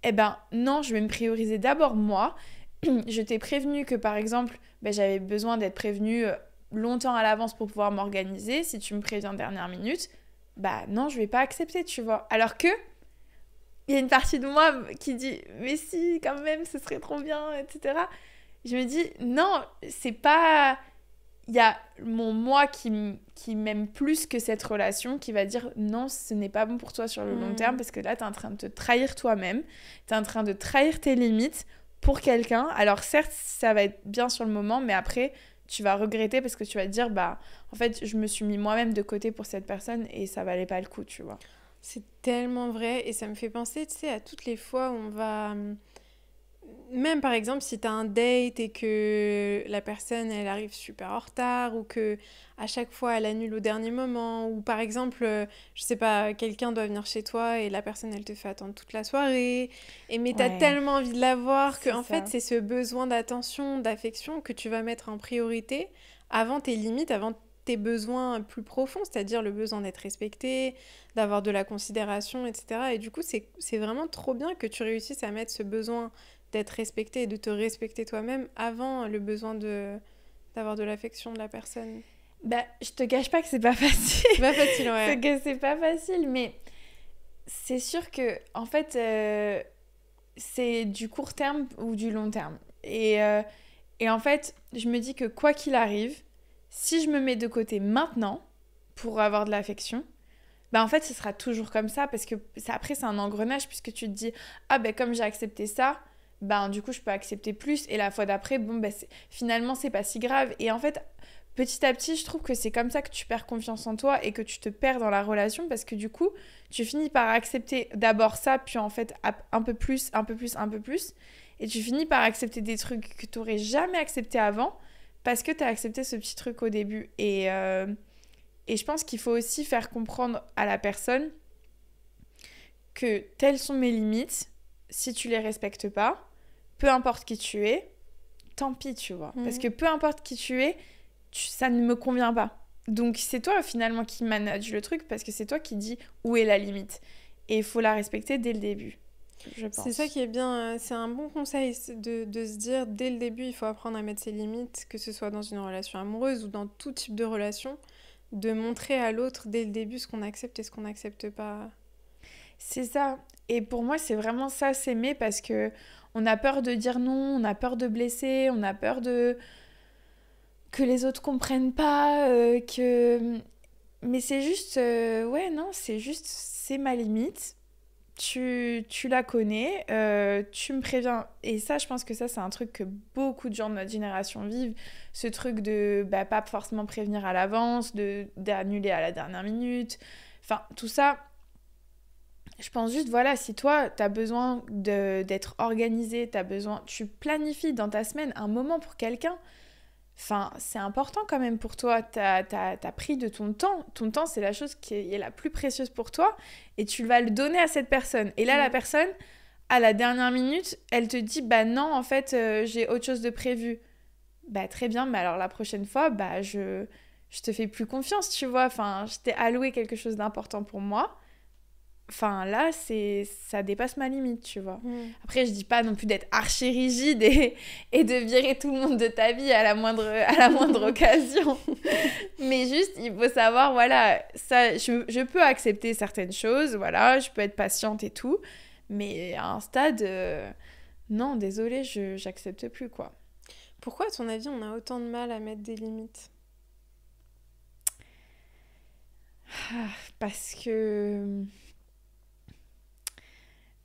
eh ben non, je vais me prioriser d'abord moi. Je t'ai prévenu que, par exemple, j'avais besoin d'être prévenue longtemps à l'avance pour pouvoir m'organiser. Si tu me préviens dernière minute, non, je vais pas accepter, tu vois. Alors que, il y a une partie de moi qui dit, mais si, quand même, ce serait trop bien, etc. Je me dis, non, c'est pas... Il y a mon moi qui m'aime plus que cette relation qui va dire, non, ce n'est pas bon pour toi sur le long terme, parce que là, t'es en train de te trahir toi-même, t'es en train de trahir tes limites pour quelqu'un. Alors certes, ça va être bien sur le moment, mais après, tu vas regretter parce que tu vas te dire, en fait, je me suis mis moi-même de côté pour cette personne et ça valait pas le coup, tu vois. C'est tellement vrai et ça me fait penser, tu sais, à toutes les fois où on va... Même par exemple, si t'as un date et que la personne, elle arrive super en retard ou que à chaque fois, elle annule au dernier moment ou par exemple, je sais pas, quelqu'un doit venir chez toi et la personne, elle te fait attendre toute la soirée mais t'as tellement envie de la voir que en fait, c'est ce besoin d'attention, d'affection que tu vas mettre en priorité avant tes limites, avant tes besoins plus profonds, c'est-à-dire le besoin d'être respecté, d'avoir de la considération, etc. Et du coup, c'est vraiment trop bien que tu réussisses à mettre ce besoin d'être respecté et de te respecter toi-même avant le besoin d'avoir de l'affection de la personne. Je te cache pas que c'est pas facile. C'est pas facile, ouais. C'est que c'est pas facile, mais c'est sûr que, en fait, c'est du court terme ou du long terme. Et en fait, je me dis que quoi qu'il arrive, si je me mets de côté maintenant pour avoir de l'affection, en fait, ce sera toujours comme ça parce que après, c'est un engrenage puisque tu te dis, comme j'ai accepté ça, du coup, je peux accepter plus. Et la fois d'après, finalement, c'est pas si grave. Et en fait, petit à petit, je trouve que c'est comme ça que tu perds confiance en toi et que tu te perds dans la relation parce que du coup, tu finis par accepter d'abord ça, puis en fait, un peu plus. Et tu finis par accepter des trucs que tu n'aurais jamais accepté avant parce que tu as accepté ce petit truc au début. Et je pense qu'il faut aussi faire comprendre à la personne que telles sont mes limites. Si tu les respectes pas, peu importe qui tu es, tant pis, tu vois. Parce que peu importe qui tu es, ça ne me convient pas. Donc c'est toi finalement qui manage le truc parce que c'est toi qui dis où est la limite. Et il faut la respecter dès le début, je pense. C'est ça qui est bien, c'est un bon conseil de se dire dès le début, il faut apprendre à mettre ses limites, que ce soit dans une relation amoureuse ou dans tout type de relation, de montrer à l'autre dès le début ce qu'on accepte et ce qu'on n'accepte pas. C'est ça. Et pour moi, c'est vraiment ça, s'aimer, parce que on a peur de dire non, on a peur de blesser, on a peur que les autres comprennent pas, Mais c'est juste... c'est ma limite. Tu la connais, tu me préviens. Et ça, je pense que ça, c'est un truc que beaucoup de gens de notre génération vivent. Ce truc de pas forcément prévenir à l'avance, d'annuler à la dernière minute. Enfin, tout ça... Je pense juste, voilà, si toi, t'as besoin d'être organisé, tu planifies dans ta semaine un moment pour quelqu'un, enfin, c'est important quand même pour toi. T'as pris de ton temps. Ton temps, c'est la chose qui est la plus précieuse pour toi et tu vas le donner à cette personne. Et là, la personne, à la dernière minute, elle te dit, non, en fait, j'ai autre chose de prévu. Très bien, mais alors la prochaine fois, je te fais plus confiance, tu vois. Enfin, je t'ai alloué quelque chose d'important pour moi. Enfin, là, ça dépasse ma limite, tu vois. Après, je dis pas non plus d'être archi rigide et de virer tout le monde de ta vie à la moindre occasion. Mais juste, il faut savoir, voilà, ça, je peux accepter certaines choses, voilà, je peux être patiente et tout. Mais à un stade, non, désolée, j'accepte plus, quoi. Pourquoi, à ton avis, on a autant de mal à mettre des limites? Parce que...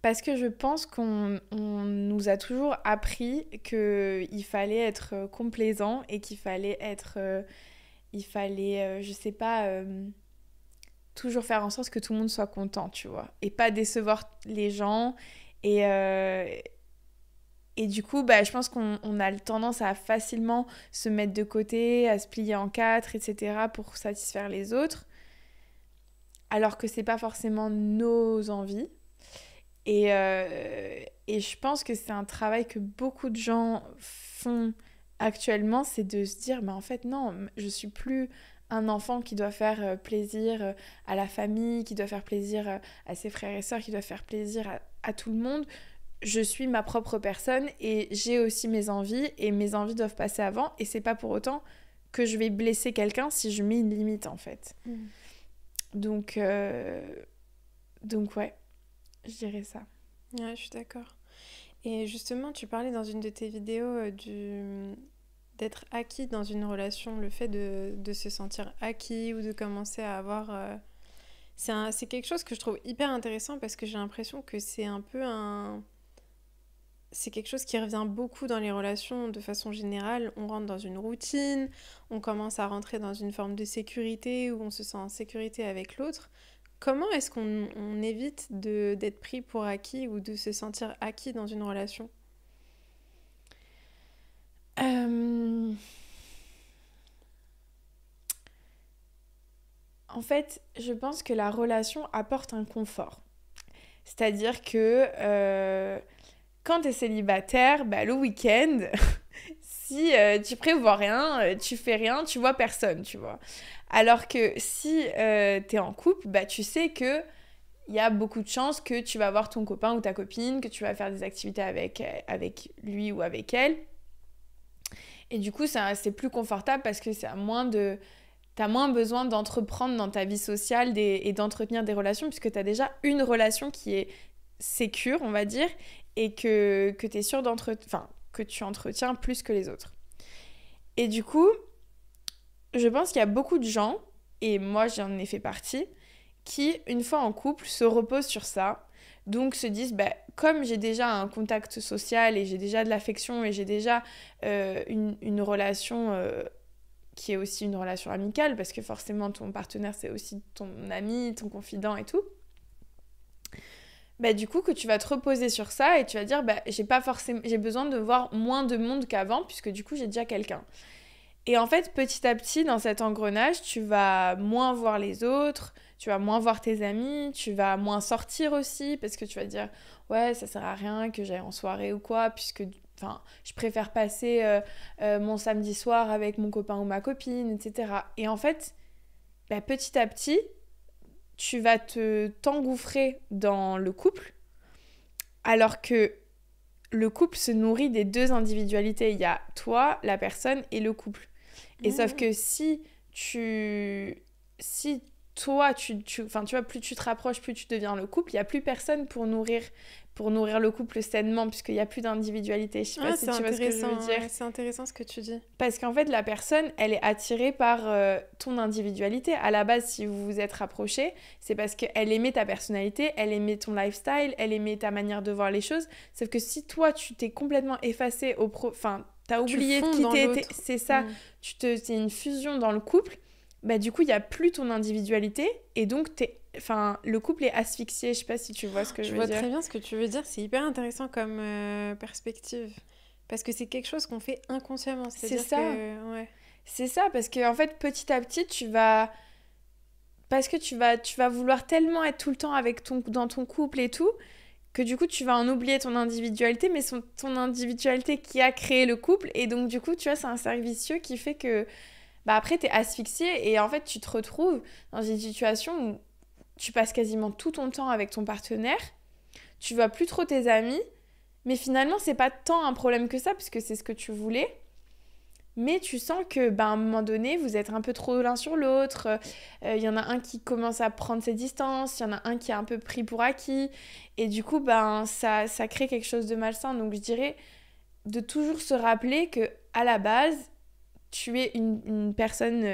Parce que je pense qu'on nous a toujours appris qu'il fallait être complaisant et qu'il fallait être... je sais pas, toujours faire en sorte que tout le monde soit content, tu vois. Et pas décevoir les gens. Et, euh, et du coup, bah, je pense qu'on a tendance à facilement se mettre de côté, à se plier en quatre, etc. pour satisfaire les autres. Alors que c'est pas forcément nos envies. Et je pense que c'est un travail que beaucoup de gens font actuellement, c'est de se dire, mais en fait, non, je suis plus un enfant qui doit faire plaisir à la famille, qui doit faire plaisir à ses frères et sœurs, qui doit faire plaisir à tout le monde. Je suis ma propre personne et j'ai aussi mes envies et mes envies doivent passer avant et c'est pas pour autant que je vais blesser quelqu'un si je mets une limite en fait. Donc, donc ouais, je dirais ça. Ouais, je suis d'accord. Et justement, tu parlais dans une de tes vidéos d'être acquis dans une relation, le fait de se sentir acquis ou de commencer à avoir... C'est quelque chose que je trouve hyper intéressant parce que j'ai l'impression que c'est un peu un... C'est quelque chose qui revient beaucoup dans les relations de façon générale. On rentre dans une routine, on commence à rentrer dans une forme de sécurité où on se sent en sécurité avec l'autre. Comment est-ce qu'on évite d'être pris pour acquis ou de se sentir acquis dans une relation? En fait, je pense que la relation apporte un confort. C'est-à-dire que quand tu es célibataire, bah, le week-end, si tu prévois rien, tu fais rien, tu vois personne, tu vois. Alors que si tu es en couple, bah, tu sais que il y a beaucoup de chances que tu vas voir ton copain ou ta copine, que tu vas faire des activités avec lui ou avec elle. Et du coup, c'est plus confortable parce que t'as moins besoin d'entreprendre dans ta vie sociale et d'entretenir des relations puisque t'as déjà une relation qui est sécure, on va dire, et que t'es sûr que tu entretiens plus que les autres. Et du coup, je pense qu'il y a beaucoup de gens, et moi j'en ai fait partie, qui, une fois en couple, se reposent sur ça. Donc se disent, bah, comme j'ai déjà un contact social et j'ai déjà de l'affection et j'ai déjà une relation qui est aussi une relation amicale, parce que forcément ton partenaire c'est aussi ton ami, ton confident et tout, bah, du coup que tu vas te reposer sur ça et tu vas dire, bah, j'ai besoin de voir moins de monde qu'avant puisque du coup j'ai déjà quelqu'un. Et en fait, petit à petit, dans cet engrenage, tu vas moins voir les autres, tu vas moins voir tes amis, tu vas moins sortir aussi, parce que tu vas dire, ouais, ça sert à rien que j'aille en soirée ou quoi, puisque je préfère passer mon samedi soir avec mon copain ou ma copine, etc. Et en fait, bah, petit à petit, tu vas t'engouffrer dans le couple, alors que le couple se nourrit des deux individualités. Il y a toi, la personne, et le couple. Et sauf que si toi, tu vois, plus tu te rapproches, plus tu deviens le couple, il n'y a plus personne pour nourrir le couple sainement, puisqu'il n'y a plus d'individualité. Je sais pas si tu vois ce que je veux dire. Ouais, c'est intéressant ce que tu dis. Parce qu'en fait, la personne, elle est attirée par ton individualité. À la base, si vous vous êtes rapprochés, c'est parce qu'elle aimait ta personnalité, elle aimait ton lifestyle, elle aimait ta manière de voir les choses. Sauf que si toi, tu t'es complètement effacé t'as oublié qui t'étais, c'est ça, c'est une fusion dans le couple, bah du coup, il n'y a plus ton individualité et donc le couple est asphyxié. Je sais pas si tu vois ce que je veux dire. Je vois très bien ce que tu veux dire, c'est hyper intéressant comme perspective. Parce que c'est quelque chose qu'on fait inconsciemment. C'est ça. C'est ça, parce que en fait, petit à petit, tu vas vouloir tellement être tout le temps dans ton couple et tout, que du coup tu vas en oublier ton individualité, mais ton individualité qui a créé le couple, et donc du coup tu vois c'est un cercle vicieux qui fait que bah après t'es asphyxié et en fait tu te retrouves dans une situation où tu passes quasiment tout ton temps avec ton partenaire, tu vois plus trop tes amis, mais finalement c'est pas tant un problème que ça puisque c'est ce que tu voulais. Mais tu sens que, à un moment donné, vous êtes un peu trop l'un sur l'autre. Y en a un qui commence à prendre ses distances, il y en a un qui est un peu pris pour acquis. Et du coup, ça crée quelque chose de malsain. Donc, je dirais de toujours se rappeler que à la base, tu es une personne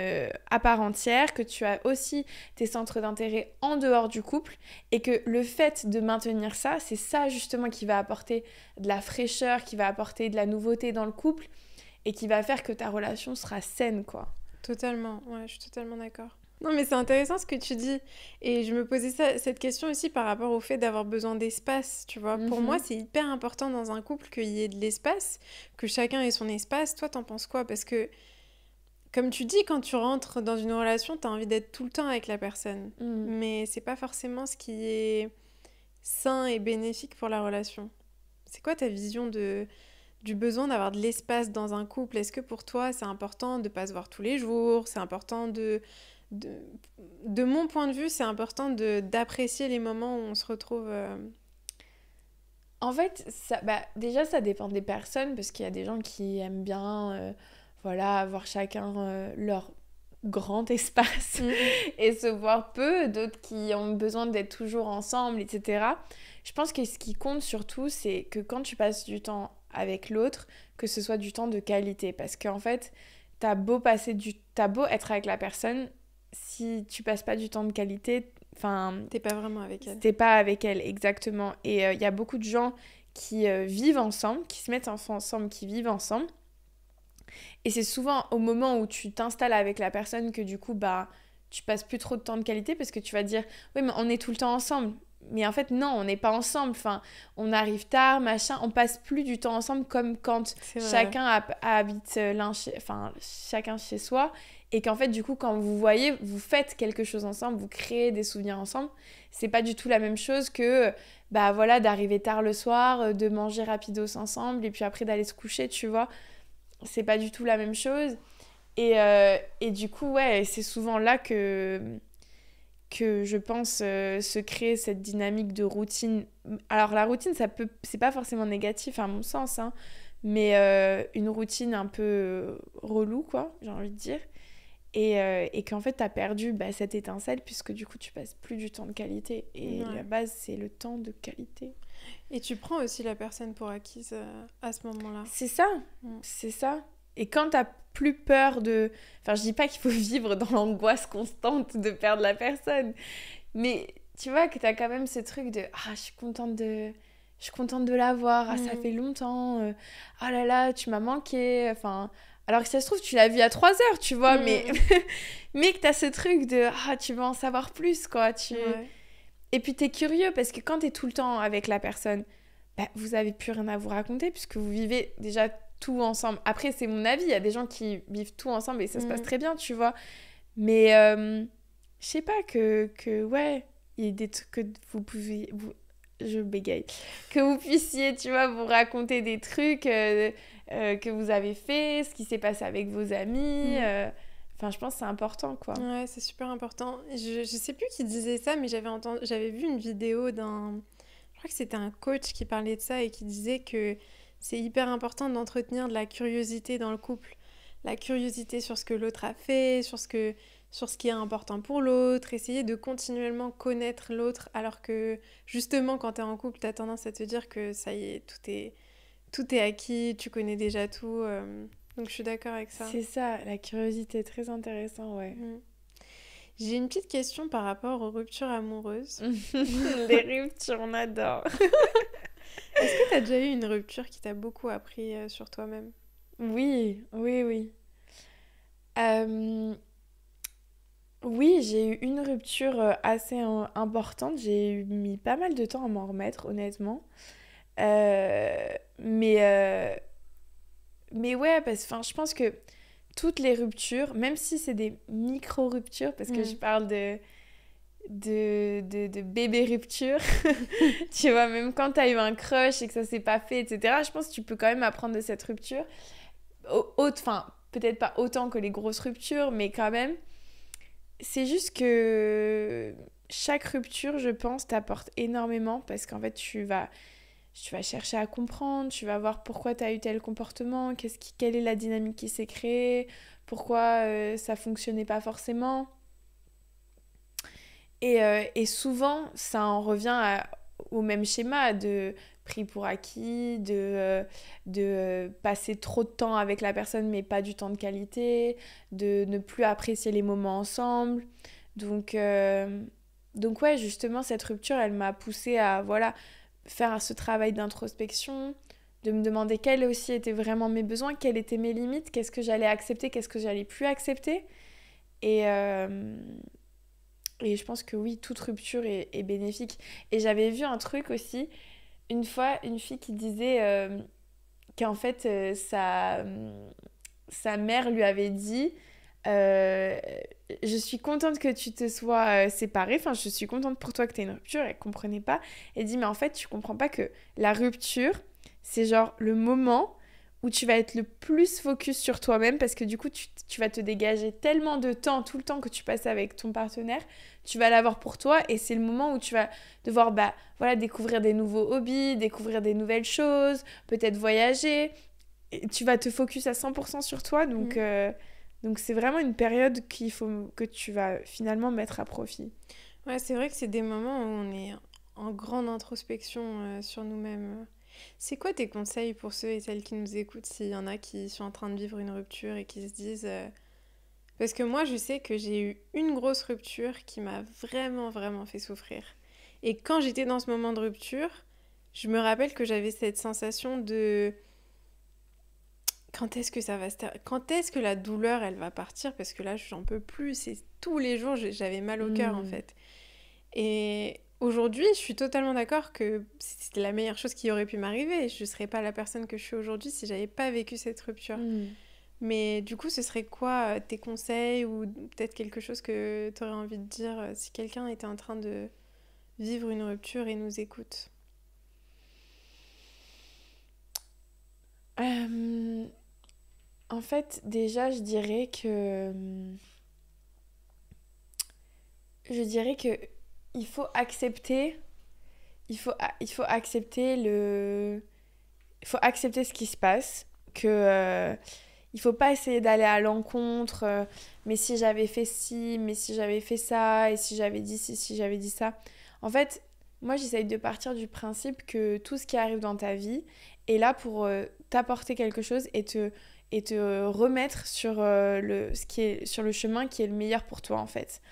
à part entière, que tu as aussi tes centres d'intérêt en dehors du couple et que le fait de maintenir ça, c'est ça justement qui va apporter de la fraîcheur, qui va apporter de la nouveauté dans le couple et qui va faire que ta relation sera saine, quoi. Totalement, ouais, je suis totalement d'accord. Non, mais c'est intéressant ce que tu dis. Et je me posais cette question aussi par rapport au fait d'avoir besoin d'espace, tu vois. Pour moi, c'est hyper important dans un couple qu'il y ait de l'espace, que chacun ait son espace. Toi, t'en penses quoi? Parce que, comme tu dis, quand tu rentres dans une relation, t'as envie d'être tout le temps avec la personne. Mais c'est pas forcément ce qui est sain et bénéfique pour la relation. C'est quoi ta vision du besoin d'avoir de l'espace dans un couple? Est-ce que pour toi, c'est important de ne pas se voir tous les jours? C'est important de mon point de vue, c'est important d'apprécier les moments où on se retrouve. En fait, déjà, ça dépend des personnes parce qu'il y a des gens qui aiment bien voilà, avoir chacun leur grand espace et se voir peu, d'autres qui ont besoin d'être toujours ensemble, etc. Je pense que ce qui compte surtout, c'est que quand tu passes du temps avec l'autre, que ce soit du temps de qualité. Parce qu'en fait, t'as beau être avec la personne, si tu passes pas du temps de qualité, t'es pas vraiment avec elle. T'es pas avec elle, exactement. Et il y a beaucoup de gens qui vivent ensemble, qui se mettent ensemble, qui vivent ensemble. Et c'est souvent au moment où tu t'installes avec la personne que du coup, tu passes plus trop de temps de qualité parce que tu vas dire, oui, mais on est tout le temps ensemble. Mais en fait, non, on n'est pas ensemble. Enfin, on arrive tard, machin. On passe plus du temps ensemble comme quand chacun habite chacun chez soi. Et qu'en fait, du coup, quand vous voyez, vous faites quelque chose ensemble, vous créez des souvenirs ensemble. C'est pas du tout la même chose que, voilà, d'arriver tard le soir, de manger rapidos ensemble et puis après d'aller se coucher, tu vois. C'est pas du tout la même chose. Et du coup, ouais, c'est souvent là que je pense se créer cette dynamique de routine. Alors la routine, c'est pas forcément négatif à mon sens, hein, mais une routine un peu relou, quoi, j'ai envie de dire. Et qu'en fait, t'as perdu cette étincelle puisque du coup, tu passes plus du temps de qualité. Et la base, c'est le temps de qualité. Et tu prends aussi la personne pour acquise à ce moment-là. C'est ça, c'est ça. Et quand t'as plus peur de... Enfin, je dis pas qu'il faut vivre dans l'angoisse constante de perdre la personne. Mais tu vois que t'as quand même ce truc de... Ah, je suis contente de la voir. Ah, ça fait longtemps. Ah là là, tu m'as manqué. Enfin... Alors que ça se trouve, tu l'as vu à 3 heures, tu vois. Mais que t'as ce truc de... Ah, tu veux en savoir plus, quoi. Et puis t'es curieux parce que quand t'es tout le temps avec la personne, vous avez plus rien à vous raconter puisque vous vivez déjà tout ensemble. Après, c'est mon avis, il y a des gens qui vivent tout ensemble et ça se passe très bien, tu vois. Mais je sais pas ouais, il y a des trucs que vous pouvez... je bégaye. Que vous puissiez, tu vois, vous raconter des trucs que vous avez fait, ce qui s'est passé avec vos amis... Enfin, je pense que c'est important, quoi. Ouais, c'est super important. Je sais plus qui disait ça, mais j'avais vu une vidéo d'un... Je crois que c'était un coach qui parlait de ça et qui disait que c'est hyper important d'entretenir de la curiosité dans le couple. La curiosité sur ce que l'autre a fait, sur ce qui est important pour l'autre, essayer de continuellement connaître l'autre, alors que justement, quand t'es en couple, t'as tendance à te dire que ça y est, tout est acquis, tu connais déjà tout... Donc je suis d'accord avec ça. C'est ça, la curiosité, très intéressant, ouais. J'ai une petite question par rapport aux ruptures amoureuses. Les ruptures, on adore. Est-ce que t'as déjà eu une rupture qui t'a beaucoup appris sur toi-même? Oui. Oui, j'ai eu une rupture assez importante. J'ai mis pas mal de temps à m'en remettre, honnêtement. Mais ouais, je pense que toutes les ruptures, même si c'est des micro-ruptures, parce que je parle de bébé rupture, tu vois, même quand t'as eu un crush et que ça s'est pas fait, etc., je pense que tu peux quand même apprendre de cette rupture. Peut-être pas autant que les grosses ruptures, mais quand même. C'est juste que chaque rupture, je pense, t'apporte énormément parce qu'en fait, tu vas chercher à comprendre, tu vas voir pourquoi tu as eu tel comportement, quelle est la dynamique qui s'est créée, pourquoi ça fonctionnait pas forcément. Et souvent, ça en revient au même schéma de pris pour acquis, de passer trop de temps avec la personne mais pas du temps de qualité, de ne plus apprécier les moments ensemble. Donc ouais, justement, cette rupture, elle m'a poussée à faire ce travail d'introspection, de me demander quels aussi étaient vraiment mes besoins, quelles étaient mes limites, qu'est-ce que j'allais accepter, qu'est-ce que j'allais plus accepter. Et je pense que oui, toute rupture est bénéfique. Et j'avais vu un truc aussi, une fois, une fille qui disait qu'en fait, sa mère lui avait dit je suis contente que tu te sois séparée, enfin, je suis contente pour toi que tu aies une rupture. Elle comprenait pas. Elle dit, mais en fait, tu comprends pas que la rupture, c'est genre le moment où tu vas être le plus focus sur toi-même parce que du coup, tu vas te dégager tellement de temps, tout le temps que tu passes avec ton partenaire, tu vas l'avoir pour toi et c'est le moment où tu vas devoir découvrir des nouveaux hobbies, découvrir des nouvelles choses, peut-être voyager. Et tu vas te focus à 100% sur toi, donc c'est vraiment une période qu'il faut que tu vas finalement mettre à profit. Ouais, c'est vrai que c'est des moments où on est en grande introspection sur nous-mêmes. C'est quoi tes conseils pour ceux et celles qui nous écoutent s'il y en a qui sont en train de vivre une rupture et qui se disent... Parce que moi, je sais que j'ai eu une grosse rupture qui m'a vraiment, vraiment fait souffrir. Et quand j'étais dans ce moment de rupture, je me rappelle que j'avais cette sensation de... Quand est-ce que ça va quand est-ce que la douleur, elle va partir? Parce que là, j'en peux plus. C'est tous les jours, j'avais mal au cœur, en fait. Et aujourd'hui, je suis totalement d'accord que c'était la meilleure chose qui aurait pu m'arriver. Je ne serais pas la personne que je suis aujourd'hui si j'avais pas vécu cette rupture. Mais du coup, ce serait quoi tes conseils ou peut-être quelque chose que tu aurais envie de dire si quelqu'un était en train de vivre une rupture et nous écoute? En fait, déjà, je dirais que il faut accepter ce qui se passe, que il faut pas essayer d'aller à l'encontre, mais si j'avais fait ci, mais si j'avais fait ça, et si j'avais dit ci, si j'avais dit ça. En fait, moi j'essaye de partir du principe que tout ce qui arrive dans ta vie est là pour t'apporter quelque chose et te remettre sur sur le chemin qui est le meilleur pour toi en fait.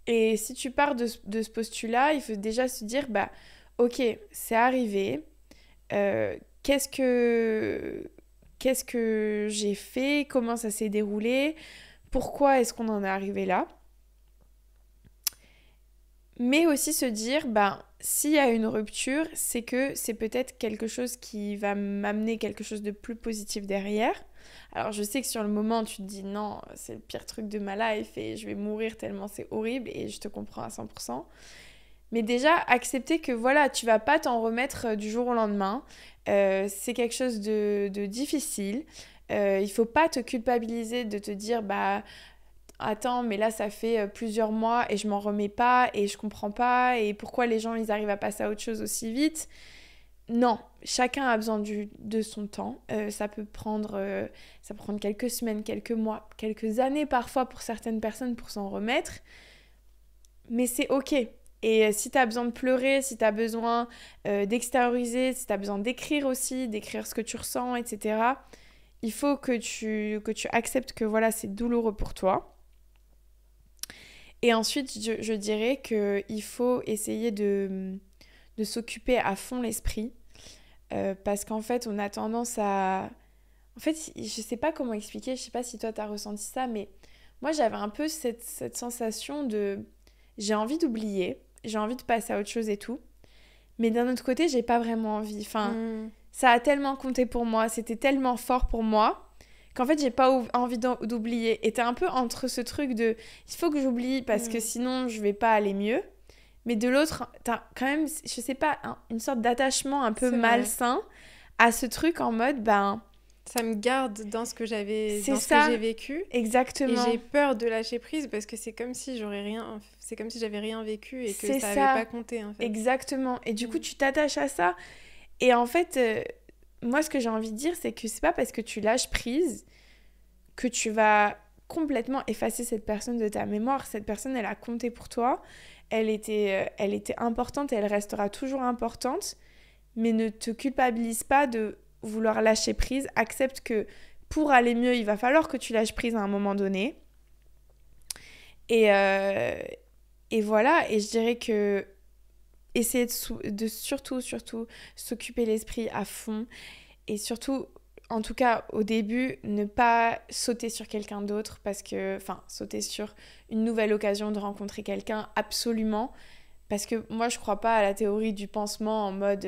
Et si tu pars de ce postulat, il faut déjà se dire, ok, c'est arrivé, qu'est-ce que j'ai fait, comment ça s'est déroulé, pourquoi est-ce qu'on en est arrivé là. Mais aussi se dire, s'il y a une rupture, c'est que c'est peut-être quelque chose qui va m'amener quelque chose de plus positif derrière. Alors je sais que sur le moment, tu te dis non, c'est le pire truc de ma life et je vais mourir tellement c'est horrible et je te comprends à 100%. Mais déjà, accepter que voilà, tu vas pas t'en remettre du jour au lendemain. C'est quelque chose de difficile. Il faut pas te culpabiliser de te dire attends, mais là ça fait plusieurs mois et je m'en remets pas et je comprends pas et pourquoi les gens ils arrivent à passer à autre chose aussi vite. Non, chacun a besoin de son temps. Ça peut prendre quelques semaines, quelques mois, quelques années parfois pour certaines personnes pour s'en remettre. Mais c'est ok. Et si tu as besoin de pleurer, si tu as besoin d'extérioriser, si tu as besoin d'écrire aussi, d'écrire ce que tu ressens, etc., il faut que tu acceptes que voilà, c'est douloureux pour toi. Et ensuite, je dirais qu'il faut essayer de s'occuper à fond l'esprit. Parce qu'en fait, on a tendance à... En fait, je sais pas comment expliquer, je sais pas si toi, t'as ressenti ça, mais moi, j'avais un peu cette sensation de... J'ai envie d'oublier, j'ai envie de passer à autre chose et tout. Mais d'un autre côté, j'ai pas vraiment envie. Enfin, ça a tellement compté pour moi, c'était tellement fort pour moi... qu'en fait, j'ai pas envie d'oublier. Et t'es un peu entre ce truc de... Il faut que j'oublie parce que sinon, je vais pas aller mieux. Mais de l'autre, t'as quand même, je sais pas, une sorte d'attachement un peu malsain à ce truc en mode, ça me garde dans ce que que j'ai vécu. Exactement. Et j'ai peur de lâcher prise parce que c'est comme si j'avais rien vécu et que ça avait pas compté, en fait. Exactement. Et du coup, tu t'attaches à ça. Et en fait... moi, ce que j'ai envie de dire, c'est que c'est pas parce que tu lâches prise que tu vas complètement effacer cette personne de ta mémoire. Cette personne, elle a compté pour toi. Elle était importante et elle restera toujours importante. mais ne te culpabilise pas de vouloir lâcher prise. Accepte que pour aller mieux, il va falloir que tu lâches prise à un moment donné. Et voilà, et je dirais que essayer de surtout s'occuper l'esprit à fond. Et surtout, en tout cas au début, ne pas sauter sur quelqu'un d'autre sauter sur une nouvelle occasion de rencontrer quelqu'un, absolument. Parce que moi, je crois pas à la théorie du pansement en mode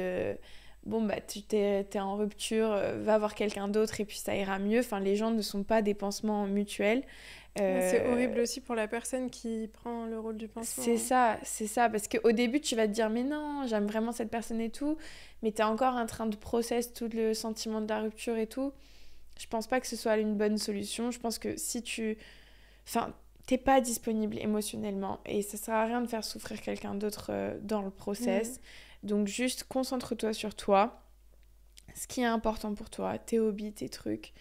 t'es en rupture, va voir quelqu'un d'autre et puis ça ira mieux. Enfin, les gens ne sont pas des pansements mutuels. C'est horrible aussi pour la personne qui prend le rôle du pansement. C'est ça, parce qu'au début, tu vas te dire, mais non, j'aime vraiment cette personne et tout, mais t'es encore en train de process tout le sentiment de la rupture et tout. Je pense pas que ce soit une bonne solution. Je pense que si t'es pas disponible émotionnellement et ça sert à rien de faire souffrir quelqu'un d'autre dans le process. Donc juste concentre-toi sur toi, ce qui est important pour toi, tes hobbies, tes trucs.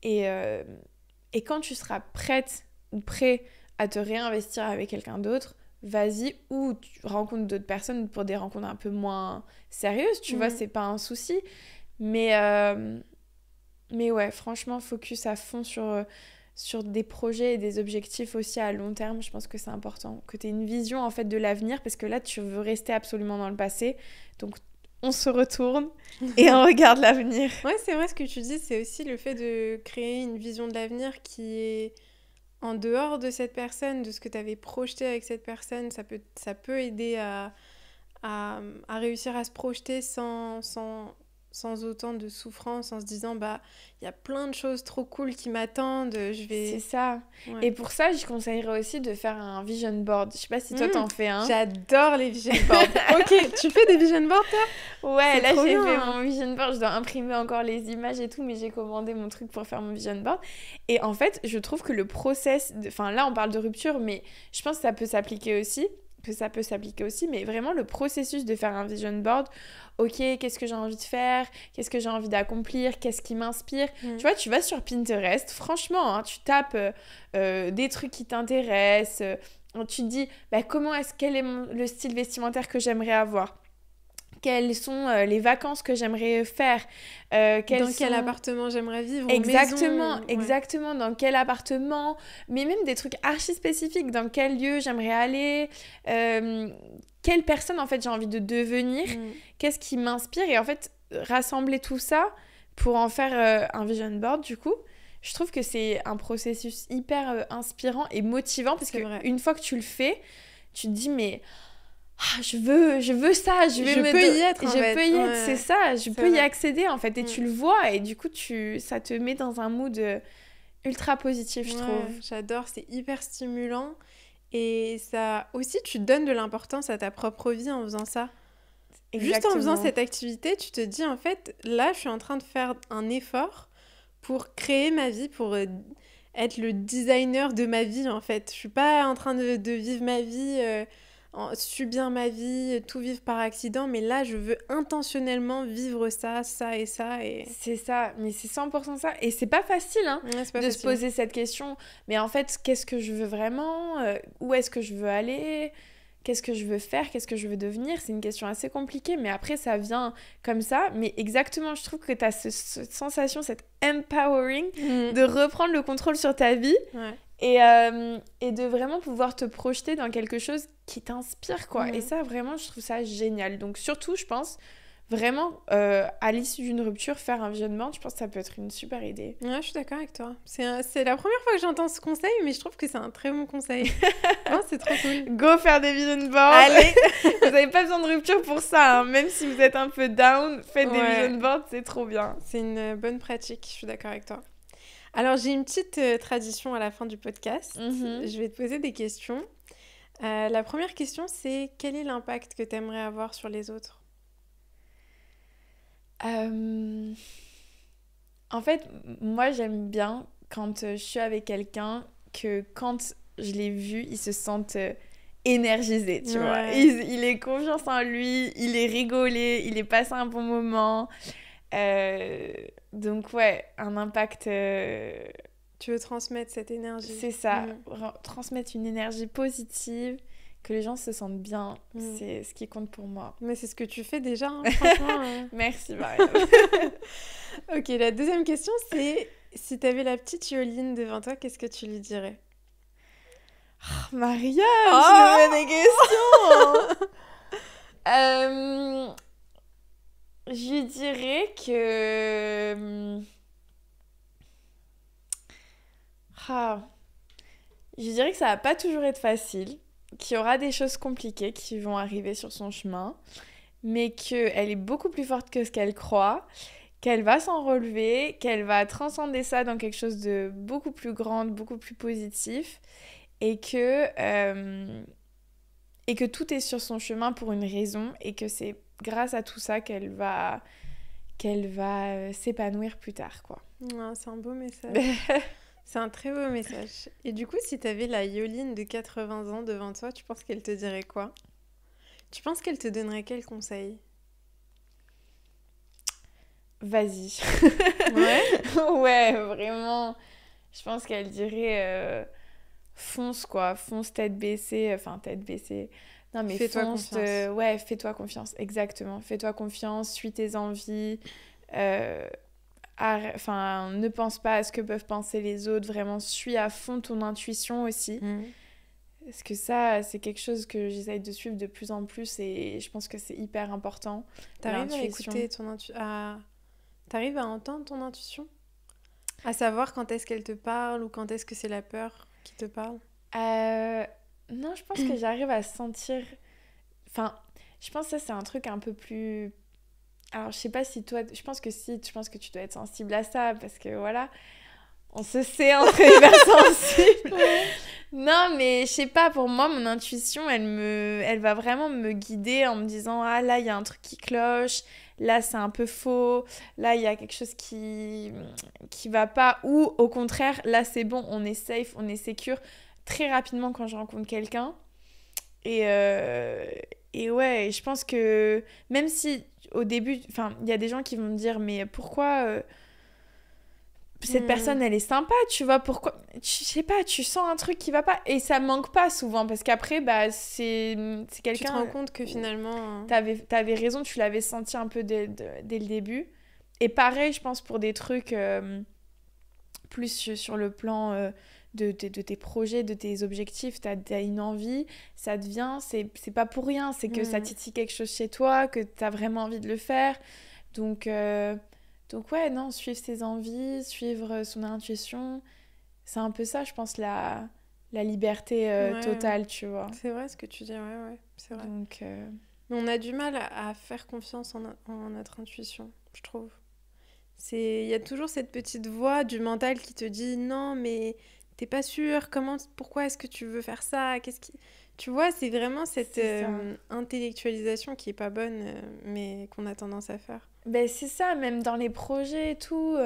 Et quand tu seras prête ou prêt à te réinvestir avec quelqu'un d'autre, vas-y, ou tu rencontres d'autres personnes pour des rencontres un peu moins sérieuses, tu vois, c'est pas un souci. Mais ouais, franchement, focus à fond sur des projets et des objectifs aussi à long terme. Je pense que c'est important, que tu aies une vision en fait de l'avenir, parce que là, tu veux rester absolument dans le passé. Donc, on se retourne et on regarde l'avenir. Ouais, c'est vrai ce que tu dis, c'est aussi le fait de créer une vision de l'avenir qui est en dehors de cette personne, de ce que tu avais projeté avec cette personne. Ça peut aider à réussir à se projeter sans autant de souffrance, en se disant il y a plein de choses trop cool qui m'attendent, C'est ça. Ouais. Et pour ça, je conseillerais aussi de faire un vision board. Je sais pas si toi t'en fais un. J'adore les vision boards. Ok, tu fais des vision boards toi? Ouais, C'est là trop j'ai bien, fait hein. mon vision board, je dois imprimer encore les images et tout, mais j'ai commandé mon truc pour faire mon vision board. Et en fait, je trouve que le process, enfin là on parle de rupture, mais je pense que ça peut s'appliquer aussi. Mais vraiment le processus de faire un vision board, ok, qu'est-ce que j'ai envie de faire, qu'est-ce que j'ai envie d'accomplir, qu'est-ce qui m'inspire. Tu vois, tu vas sur Pinterest, franchement, hein, tu tapes des trucs qui t'intéressent, tu te dis quel est le style vestimentaire que j'aimerais avoir, quelles sont les vacances que j'aimerais faire, dans quel appartement j'aimerais vivre, exactement, dans quel appartement, mais même des trucs archi spécifiques, dans quel lieu j'aimerais aller, quelle personne en fait j'ai envie de devenir, qu'est-ce qui m'inspire, et en fait rassembler tout ça pour en faire un vision board. Du coup, je trouve que c'est un processus hyper inspirant et motivant, parce qu'une fois que tu le fais, tu te dis mais je veux ça, je peux y être, c'est ça, je peux y accéder en fait, et tu le vois, et du coup ça te met dans un mood ultra positif, je trouve. J'adore, c'est hyper stimulant, et ça aussi, tu donnes de l'importance à ta propre vie en faisant ça. Juste en faisant cette activité, tu te dis en fait, là je suis en train de faire un effort pour créer ma vie, pour être le designer de ma vie en fait. Je suis pas en train de vivre ma vie, subir ma vie, tout vivre par accident, mais là je veux intentionnellement vivre ça et ça. Et... C'est ça, mais c'est 100% ça. Et c'est pas facile se poser cette question. Mais en fait, qu'est-ce que je veux vraiment, où est-ce que je veux aller, qu'est-ce que je veux faire, qu'est-ce que je veux devenir? C'est une question assez compliquée, mais après ça vient comme ça. Mais exactement, je trouve que tu as cette sensation, cette empowering de reprendre le contrôle sur ta vie. Et de vraiment pouvoir te projeter dans quelque chose qui t'inspire, quoi. Et ça, vraiment, je trouve ça génial. Donc surtout, je pense, vraiment, à l'issue d'une rupture, faire un vision board, je pense que ça peut être une super idée. Ouais, je suis d'accord avec toi. C'est la première fois que j'entends ce conseil, mais je trouve que c'est un très bon conseil. Non, c'est trop cool. Go faire des vision boards. Allez. Vous n'avez pas besoin de rupture pour ça, hein. Même si vous êtes un peu down, faites des vision boards, c'est trop bien. C'est une bonne pratique, je suis d'accord avec toi. Alors, j'ai une petite tradition à la fin du podcast. Je vais te poser des questions. La première question, c'est quel est l'impact que tu aimerais avoir sur les autres ? En fait, moi, j'aime bien quand je suis avec quelqu'un, que quand je l'ai vu, il se sente énergisé, tu vois. Il est confiance en lui, il est rigolé, il est passé un bon moment. Donc ouais, un impact... Tu veux transmettre cette énergie. C'est ça, transmettre une énergie positive, que les gens se sentent bien, c'est ce qui compte pour moi. Mais c'est ce que tu fais déjà, hein, franchement. Merci, Mariam. Ok, la deuxième question, c'est si tu avais la petite Yoline devant toi, qu'est-ce que tu lui dirais? Mariam, tu me mets des questions. Je lui dirais que... Je dirais que ça va pas toujours être facile, qu'il y aura des choses compliquées qui vont arriver sur son chemin, mais qu'elle est beaucoup plus forte que ce qu'elle croit, qu'elle va s'en relever, qu'elle va transcender ça dans quelque chose de beaucoup plus grand, beaucoup plus positif, et que tout est sur son chemin pour une raison, et que c'est grâce à tout ça qu'elle va s'épanouir plus tard, quoi. C'est un beau message. C'est un très beau message. Et du coup, si tu avais la Yoline de 80 ans devant toi, tu penses qu'elle te dirait quoi? Tu penses qu'elle te donnerait quel conseil? Vas-y. Ouais? Ouais, vraiment. Je pense qu'elle dirait fonce, quoi. Fonce tête baissée. Enfin, tête baissée. Non, mais fais-toi fonce. confiance. Ouais, fais-toi confiance. Exactement. Fais-toi confiance, suis tes envies. Enfin, ne pense pas à ce que peuvent penser les autres. Vraiment, suis à fond ton intuition aussi. Parce que ça, c'est quelque chose que j'essaye de suivre de plus en plus et je pense que c'est hyper important. T'arrives à écouter ton intuition? T'arrives à entendre ton intuition? À savoir quand est-ce qu'elle te parle ou quand est-ce que c'est la peur qui te parle? Non, je pense que j'arrive à sentir... Enfin, je pense que ça, c'est un truc un peu plus... Alors, je sais pas si toi... Je pense que si, je pense que tu dois être sensible à ça parce que, voilà, on se sait entre hypersensibles. Non, mais je sais pas, pour moi, mon intuition, elle va vraiment me guider en me disant « Ah, là, il y a un truc qui cloche. Là, c'est un peu faux. Là, il y a quelque chose qui va pas. » Ou au contraire, là, c'est bon, on est safe, on est secure. Très rapidement quand je rencontre quelqu'un. Et ouais, je pense que même si au début, enfin, il y a des gens qui vont me dire « Mais pourquoi... cette personne, elle est sympa, tu vois, pourquoi... Je sais pas, tu sens un truc qui va pas. » Et ça manque pas souvent, parce qu'après, bah, c'est quelqu'un... Tu te rends compte que finalement... T'avais raison, tu l'avais senti un peu dès le début. Et pareil, je pense, pour des trucs plus sur le plan de tes projets, de tes objectifs, t'as une envie, ça te vient, c'est pas pour rien, c'est que ça titille quelque chose chez toi, que t'as vraiment envie de le faire. Donc ouais, non, suivre ses envies, suivre son intuition, c'est un peu ça, je pense, la liberté totale, tu vois. C'est vrai ce que tu dis, ouais, c'est vrai. Donc, mais on a du mal à faire confiance en notre intuition, je trouve. Il y a toujours cette petite voix du mental qui te dit « Non, mais t'es pas sûre, pourquoi est-ce que tu veux faire ça? Tu vois, c'est vraiment cette intellectualisation qui est pas bonne, mais qu'on a tendance à faire. Ben c'est ça, même dans les projets et tout.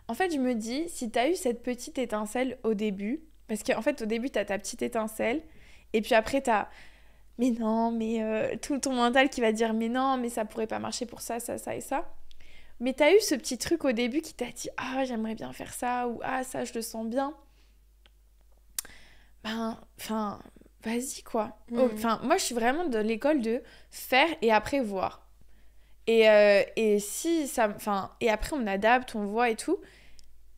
En fait, je me dis, si t'as eu cette petite étincelle au début, parce qu'en fait, au début, t'as ta petite étincelle, et puis après, t'as, mais non, mais tout ton mental qui va dire, mais non, mais ça pourrait pas marcher pour ça, ça, ça et ça. Mais t'as eu ce petit truc au début qui t'a dit, ah, j'aimerais bien faire ça, ou ah, ça, je le sens bien. Ben, enfin, vas-y, quoi. Enfin, moi, je suis vraiment de l'école de faire et après voir. Et si ça... Enfin, et après, on adapte, on voit et tout.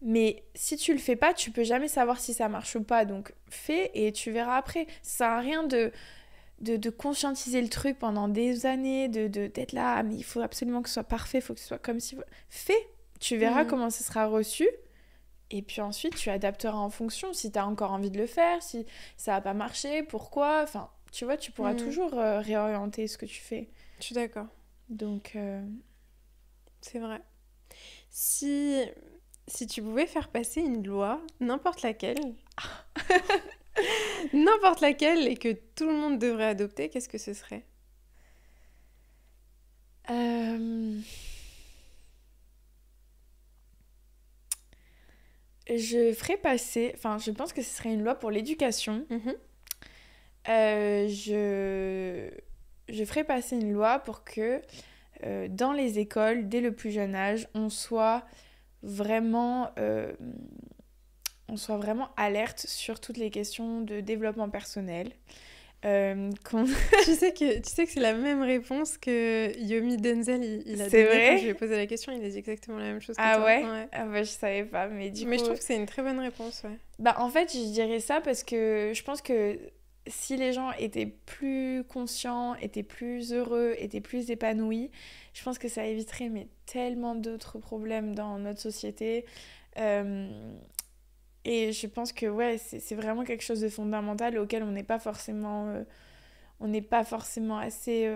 Mais si tu le fais pas, tu peux jamais savoir si ça marche ou pas. Donc, fais et tu verras après. Ça sert à rien de conscientiser le truc pendant des années, d'être là, ah, mais il faut absolument que ce soit parfait, il faut que ce soit comme si... Fais, tu verras comment ça sera reçu. Et puis ensuite, tu adapteras en fonction. Si tu as encore envie de le faire, si ça va pas marcher, pourquoi... Enfin, tu vois, tu pourras toujours réorienter ce que tu fais. Je suis d'accord. Donc, c'est vrai. Si tu pouvais faire passer une loi, n'importe laquelle, n'importe laquelle, et que tout le monde devrait adopter, qu'est-ce que ce serait? Je ferais passer... Enfin, je pense que ce serait une loi pour l'éducation. Je ferais passer une loi pour que dans les écoles, dès le plus jeune âge, on soit vraiment alerte sur toutes les questions de développement personnel. Tu sais que c'est la même réponse que Yomi Denzel, il a C'est donné quand vrai? je lui ai posé la question, il a dit exactement la même chose que Ah toi. ouais? Ouais. Ah bah je savais pas, mais du Mais coup... je trouve que c'est une très bonne réponse, ouais. Bah en fait, je dirais ça parce que je pense que si les gens étaient plus conscients, étaient plus heureux, étaient plus épanouis, je pense que ça éviterait mais tellement d'autres problèmes dans notre société. Euh, et je pense que ouais, c'est vraiment quelque chose de fondamental auquel on n'est pas forcément assez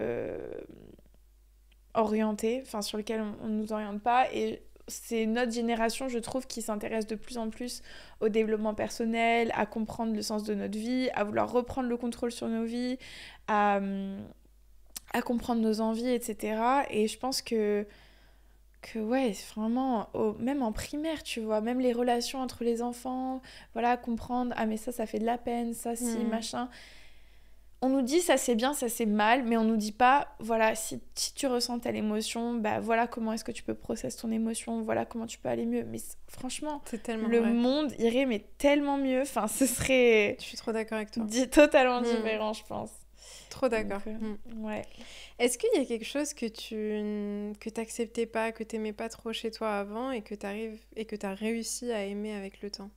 orienté, enfin sur lequel on ne nous oriente pas. Et c'est notre génération, je trouve, qui s'intéresse de plus en plus au développement personnel, à comprendre le sens de notre vie, à vouloir reprendre le contrôle sur nos vies, à comprendre nos envies, etc. Et je pense que ouais, vraiment, même en primaire, tu vois, même les relations entre les enfants, voilà, comprendre, ah mais ça fait de la peine, ça, si, machin. On nous dit ça c'est bien, ça c'est mal, mais on nous dit pas, voilà, si tu ressens telle émotion, bah voilà comment est-ce que tu peux processer ton émotion, voilà comment tu peux aller mieux. Mais franchement, C'est tellement le vrai. monde irait mais tellement mieux, enfin ce serait Je suis trop d'accord avec toi. totalement différent, je pense. Trop d'accord. Donc, ouais. Est-ce qu'il y a quelque chose que t'acceptais pas, que t'aimais pas trop chez toi avant et que t'as réussi à aimer avec le temps?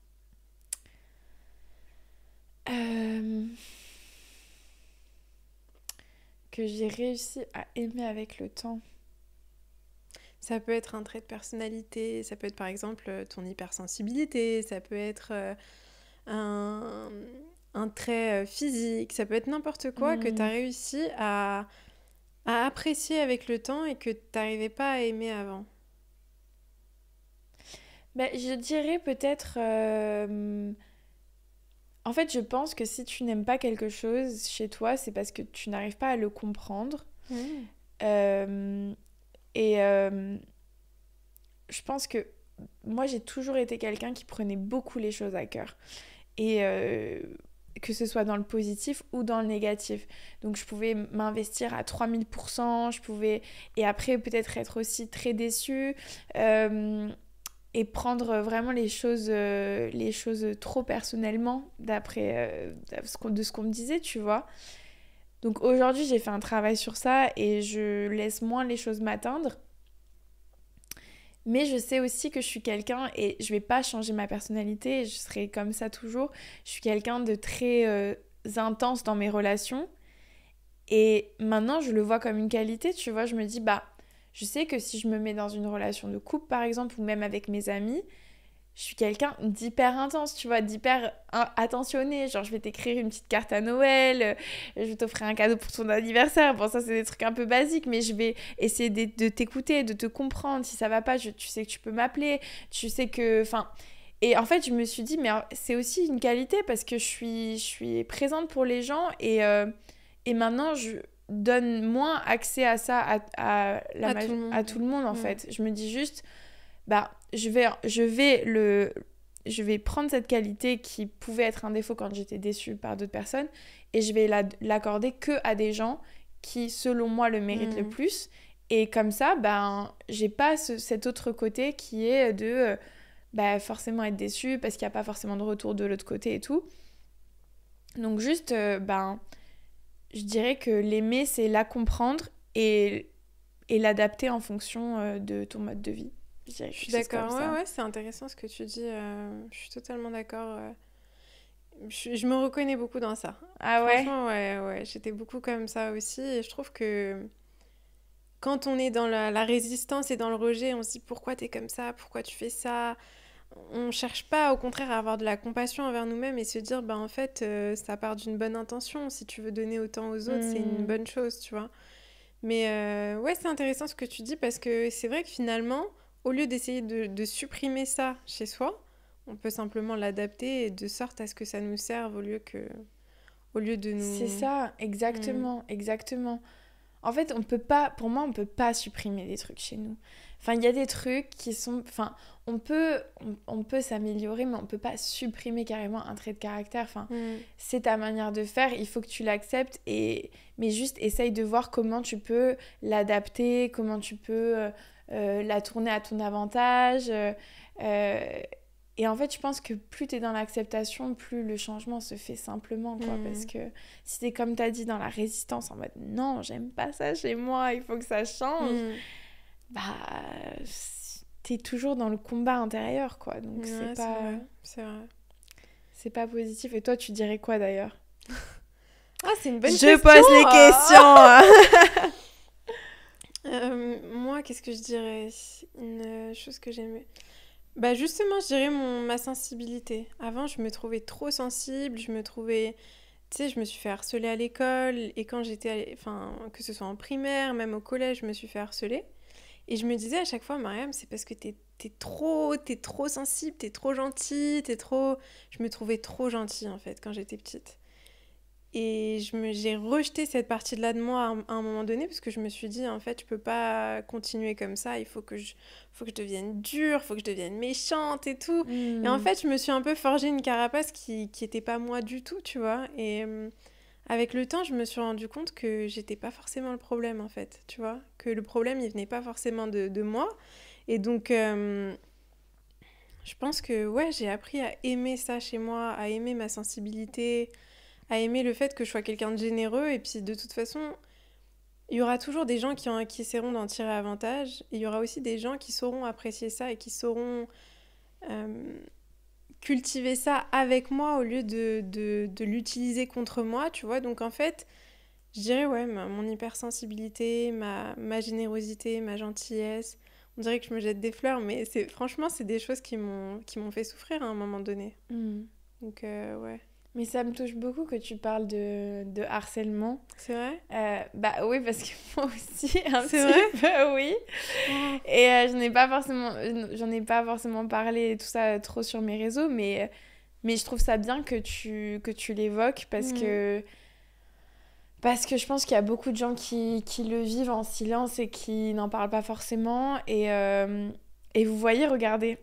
Que j'ai réussi à aimer avec le temps. Ça peut être un trait de personnalité, ça peut être par exemple ton hypersensibilité, ça peut être un, un trait physique, ça peut être n'importe quoi que tu as réussi à apprécier avec le temps et que tu n'arrivais pas à aimer avant. Ben, je dirais peut-être... En fait, je pense que si tu n'aimes pas quelque chose chez toi, c'est parce que tu n'arrives pas à le comprendre. Euh, et je pense que moi, j'ai toujours été quelqu'un qui prenait beaucoup les choses à cœur. Et que ce soit dans le positif ou dans le négatif. Donc je pouvais m'investir à 3000%, je pouvais... Et après, peut-être être aussi très déçue. Et prendre vraiment les choses trop personnellement d'après de ce qu'on me disait, tu vois. Donc aujourd'hui, j'ai fait un travail sur ça et je laisse moins les choses m'atteindre. Mais je sais aussi que je suis quelqu'un, et je vais pas changer ma personnalité, je serai comme ça toujours. Je suis quelqu'un de très intense dans mes relations. Et maintenant, je le vois comme une qualité, tu vois. Je me dis, bah, je sais que si je me mets dans une relation de couple, par exemple, ou même avec mes amis, je suis quelqu'un d'hyper intense, tu vois, d'hyper attentionné. Genre, je vais t'écrire une petite carte à Noël, je vais t'offrir un cadeau pour ton anniversaire. Bon, ça, c'est des trucs un peu basiques, mais je vais essayer de t'écouter, de te comprendre. Si ça va pas, tu sais que tu peux m'appeler, tu sais que... Enfin... Et en fait, je me suis dit, mais c'est aussi une qualité parce que je suis présente pour les gens et maintenant, je donne moins accès à ça à tout le monde, en fait. Je me dis juste, bah, je vais prendre cette qualité qui pouvait être un défaut quand j'étais déçue par d'autres personnes et je vais l'accorder que à des gens qui, selon moi, le méritent le plus. Et comme ça, ben, j'ai pas cet autre côté qui est de bah, forcément être déçue parce qu'il n'y a pas forcément de retour de l'autre côté et tout. Donc juste, ben, je dirais que l'aimer, c'est la comprendre et l'adapter en fonction de ton mode de vie. Je suis d'accord, ouais, c'est intéressant ce que tu dis, je suis totalement d'accord. Je me reconnais beaucoup dans ça. Ah ouais? Franchement, ouais, j'étais beaucoup comme ça aussi et je trouve que quand on est dans la résistance et dans le rejet, on se dit pourquoi t'es comme ça, pourquoi tu fais ça. On cherche pas au contraire à avoir de la compassion envers nous-mêmes et se dire bah en fait ça part d'une bonne intention, si tu veux donner autant aux autres c'est une bonne chose, tu vois. Mais ouais, c'est intéressant ce que tu dis parce que c'est vrai que finalement au lieu d'essayer de supprimer ça chez soi, on peut simplement l'adapter de sorte à ce que ça nous serve au lieu de nous... C'est ça, exactement, exactement. En fait, pour moi, on peut pas supprimer des trucs chez nous. Enfin, il y a des trucs qui sont... Enfin, on peut s'améliorer, mais on peut pas supprimer carrément un trait de caractère. Enfin, c'est ta manière de faire, il faut que tu l'acceptes. Mais juste, essaye de voir comment tu peux l'adapter, comment tu peux la tourner à ton avantage. Et en fait, je pense que plus t'es dans l'acceptation, plus le changement se fait simplement, quoi. Parce que si t'es, comme t'as dit, dans la résistance, en mode « Non, j'aime pas ça chez moi, il faut que ça change », bah, t'es toujours dans le combat intérieur, quoi. Donc, c'est pas... C'est vrai. C'est pas positif. Et toi, tu dirais quoi, d'ailleurs? Ah, c'est une bonne question. Je pose les questions. Moi, qu'est-ce que je dirais? Une chose que j'aimais... Bah justement, je dirais ma sensibilité. Avant, je me trouvais trop sensible, je me trouvais... Tu sais, je me suis fait harceler à l'école, et quand enfin, que ce soit en primaire, même au collège, je me suis fait harceler. Et je me disais à chaque fois, Mariam, c'est parce que t'es trop sensible, t'es trop gentille, t'es trop... Je me trouvais trop gentille, en fait, quand j'étais petite. Et j'ai rejeté cette partie-là de moi à un moment donné, parce que je me suis dit, en fait, je peux pas continuer comme ça, il faut que je devienne dure, il faut que je devienne méchante et tout. Et en fait, je me suis un peu forgé une carapace qui était pas moi du tout, tu vois. Et avec le temps, je me suis rendu compte que j'étais pas forcément le problème, en fait, tu vois. Que le problème, il venait pas forcément de moi. Et donc, je pense que, ouais, j'ai appris à aimer ça chez moi, à aimer ma sensibilité, à aimer le fait que je sois quelqu'un de généreux. Et puis de toute façon, il y aura toujours des gens qui essaieront d'en tirer avantage. Et il y aura aussi des gens qui sauront apprécier ça et qui sauront cultiver ça avec moi au lieu de l'utiliser contre moi, tu vois. Donc en fait, je dirais ouais, mon hypersensibilité, ma générosité, ma gentillesse. On dirait que je me jette des fleurs, mais franchement, c'est des choses qui m'ont fait souffrir à un moment donné. Donc ouais. Mais ça me touche beaucoup que tu parles de harcèlement. C'est vrai? Bah oui, parce que moi aussi, un C'est petit vrai? peu, oui. Et j'en ai pas forcément parlé et tout ça trop sur mes réseaux, mais je trouve ça bien que tu l'évoques parce que je pense qu'il y a beaucoup de gens qui le vivent en silence et qui n'en parlent pas forcément. Et vous voyez, regardez.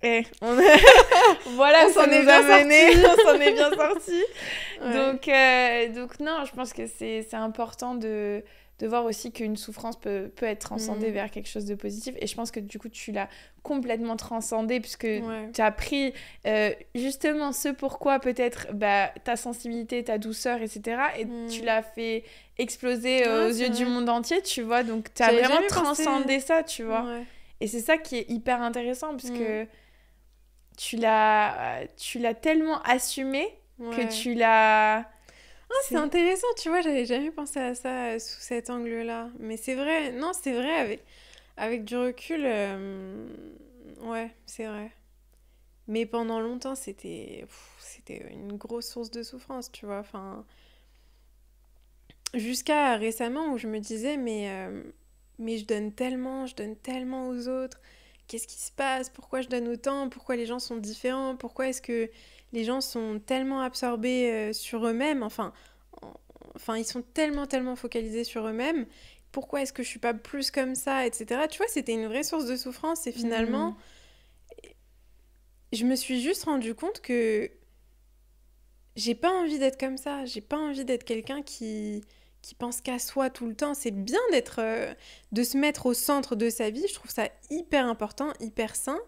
Voilà, on s'en est bien sorti. On s'en est bien sorti. Ouais. Donc non, je pense que c'est important de voir aussi qu'une souffrance peut être transcendée vers quelque chose de positif. Et je pense que du coup, tu l'as complètement transcendée puisque tu as pris justement ce pourquoi peut-être ta sensibilité, ta douceur, etc. Et tu l'as fait exploser aux yeux du monde entier, tu vois. Donc tu as vraiment transcendé ça, tu vois. Ouais. Et c'est ça qui est hyper intéressant puisque tu l'as tellement assumé que tu l'as... c'est intéressant, tu vois, j'avais jamais pensé à ça sous cet angle-là. Mais c'est vrai, non, c'est vrai, avec du recul, ouais, c'est vrai. Mais pendant longtemps, c'était une grosse source de souffrance, tu vois, enfin... Jusqu'à récemment où je me disais, mais je donne tellement aux autres... Qu'est-ce qui se passe? Pourquoi je donne autant? Pourquoi les gens sont différents? Pourquoi est-ce que les gens sont tellement absorbés sur eux-mêmes? Enfin, ils sont tellement focalisés sur eux-mêmes. Pourquoi est-ce que je suis pas plus comme ça, etc. Tu vois, c'était une vraie source de souffrance. Et finalement, je me suis juste rendu compte que j'ai pas envie d'être comme ça. J'ai pas envie d'être quelqu'un qui pense qu'à soi tout le temps. C'est bien de se mettre au centre de sa vie. Je trouve ça hyper important, hyper sain.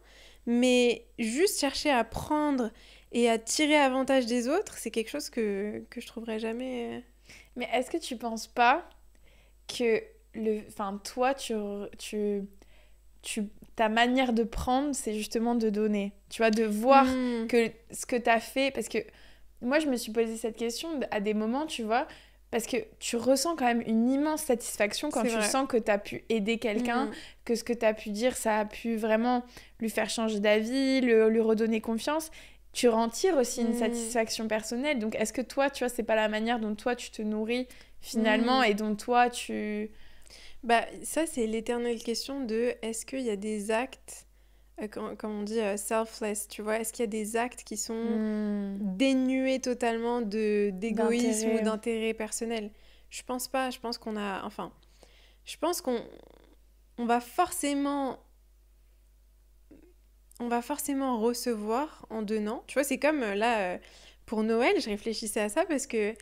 Mais juste chercher à prendre et à tirer avantage des autres, c'est quelque chose que je trouverais jamais... Mais est-ce que tu penses pas que toi, ta manière de prendre, c'est justement de donner. Tu vois, de voir que ce que t'as fait... Parce que moi, je me suis posé cette question à des moments, tu vois... Parce que tu ressens quand même une immense satisfaction quand tu sens que tu as pu aider quelqu'un, que ce que tu as pu dire, ça a pu vraiment lui faire changer d'avis, lui redonner confiance. Tu en tires aussi une satisfaction personnelle. Donc, est-ce que toi, tu vois, c'est pas la manière dont toi, tu te nourris finalement et dont toi, tu... Bah, ça, c'est l'éternelle question de est-ce qu'il y a des actes... comme on dit, selfless, tu vois, est-ce qu'il y a des actes qui sont dénués totalement d'égoïsme ou d'intérêt personnel? Je pense pas, je pense qu'on a... Enfin, je pense qu'on va forcément recevoir en donnant. Tu vois, c'est comme là, pour Noël, je réfléchissais à ça parce que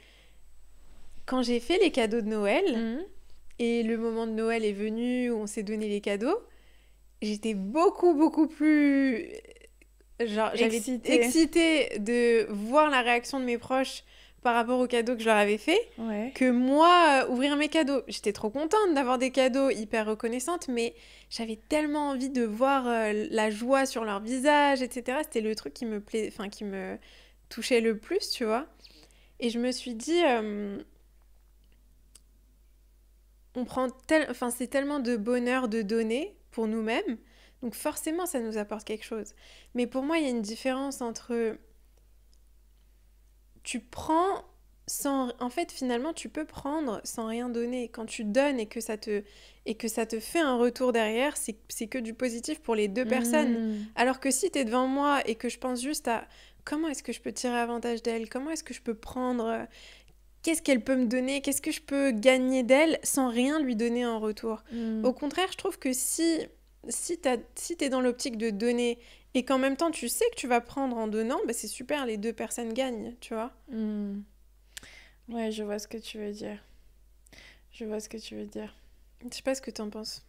quand j'ai fait les cadeaux de Noël, et le moment de Noël est venu où on s'est donné les cadeaux, j'étais beaucoup plus genre, j'avais excitée de voir la réaction de mes proches par rapport aux cadeaux que je leur avais fait, que moi, ouvrir mes cadeaux. J'étais trop contente d'avoir des cadeaux, hyper reconnaissante, mais j'avais tellement envie de voir la joie sur leur visage, etc. C'était le truc qui me qui me touchait le plus, tu vois. Et je me suis dit, c'est tellement de bonheur de donner pour nous-mêmes, donc forcément ça nous apporte quelque chose. Mais pour moi, il y a une différence entre tu prends sans... En fait, finalement, tu peux prendre sans rien donner. Quand tu donnes et que ça te fait un retour derrière, c'est que du positif pour les deux personnes. Alors que si tu es devant moi et que je pense juste à comment est-ce que je peux tirer avantage d'elle, comment est-ce que je peux prendre... Qu'est-ce qu'elle peut me donner, qu'est-ce que je peux gagner d'elle sans rien lui donner en retour. Au contraire, je trouve que si t'es dans l'optique de donner et qu'en même temps tu sais que tu vas prendre en donnant, bah c'est super, les deux personnes gagnent, tu vois. Ouais, je vois ce que tu veux dire. Je sais pas ce que t'en penses.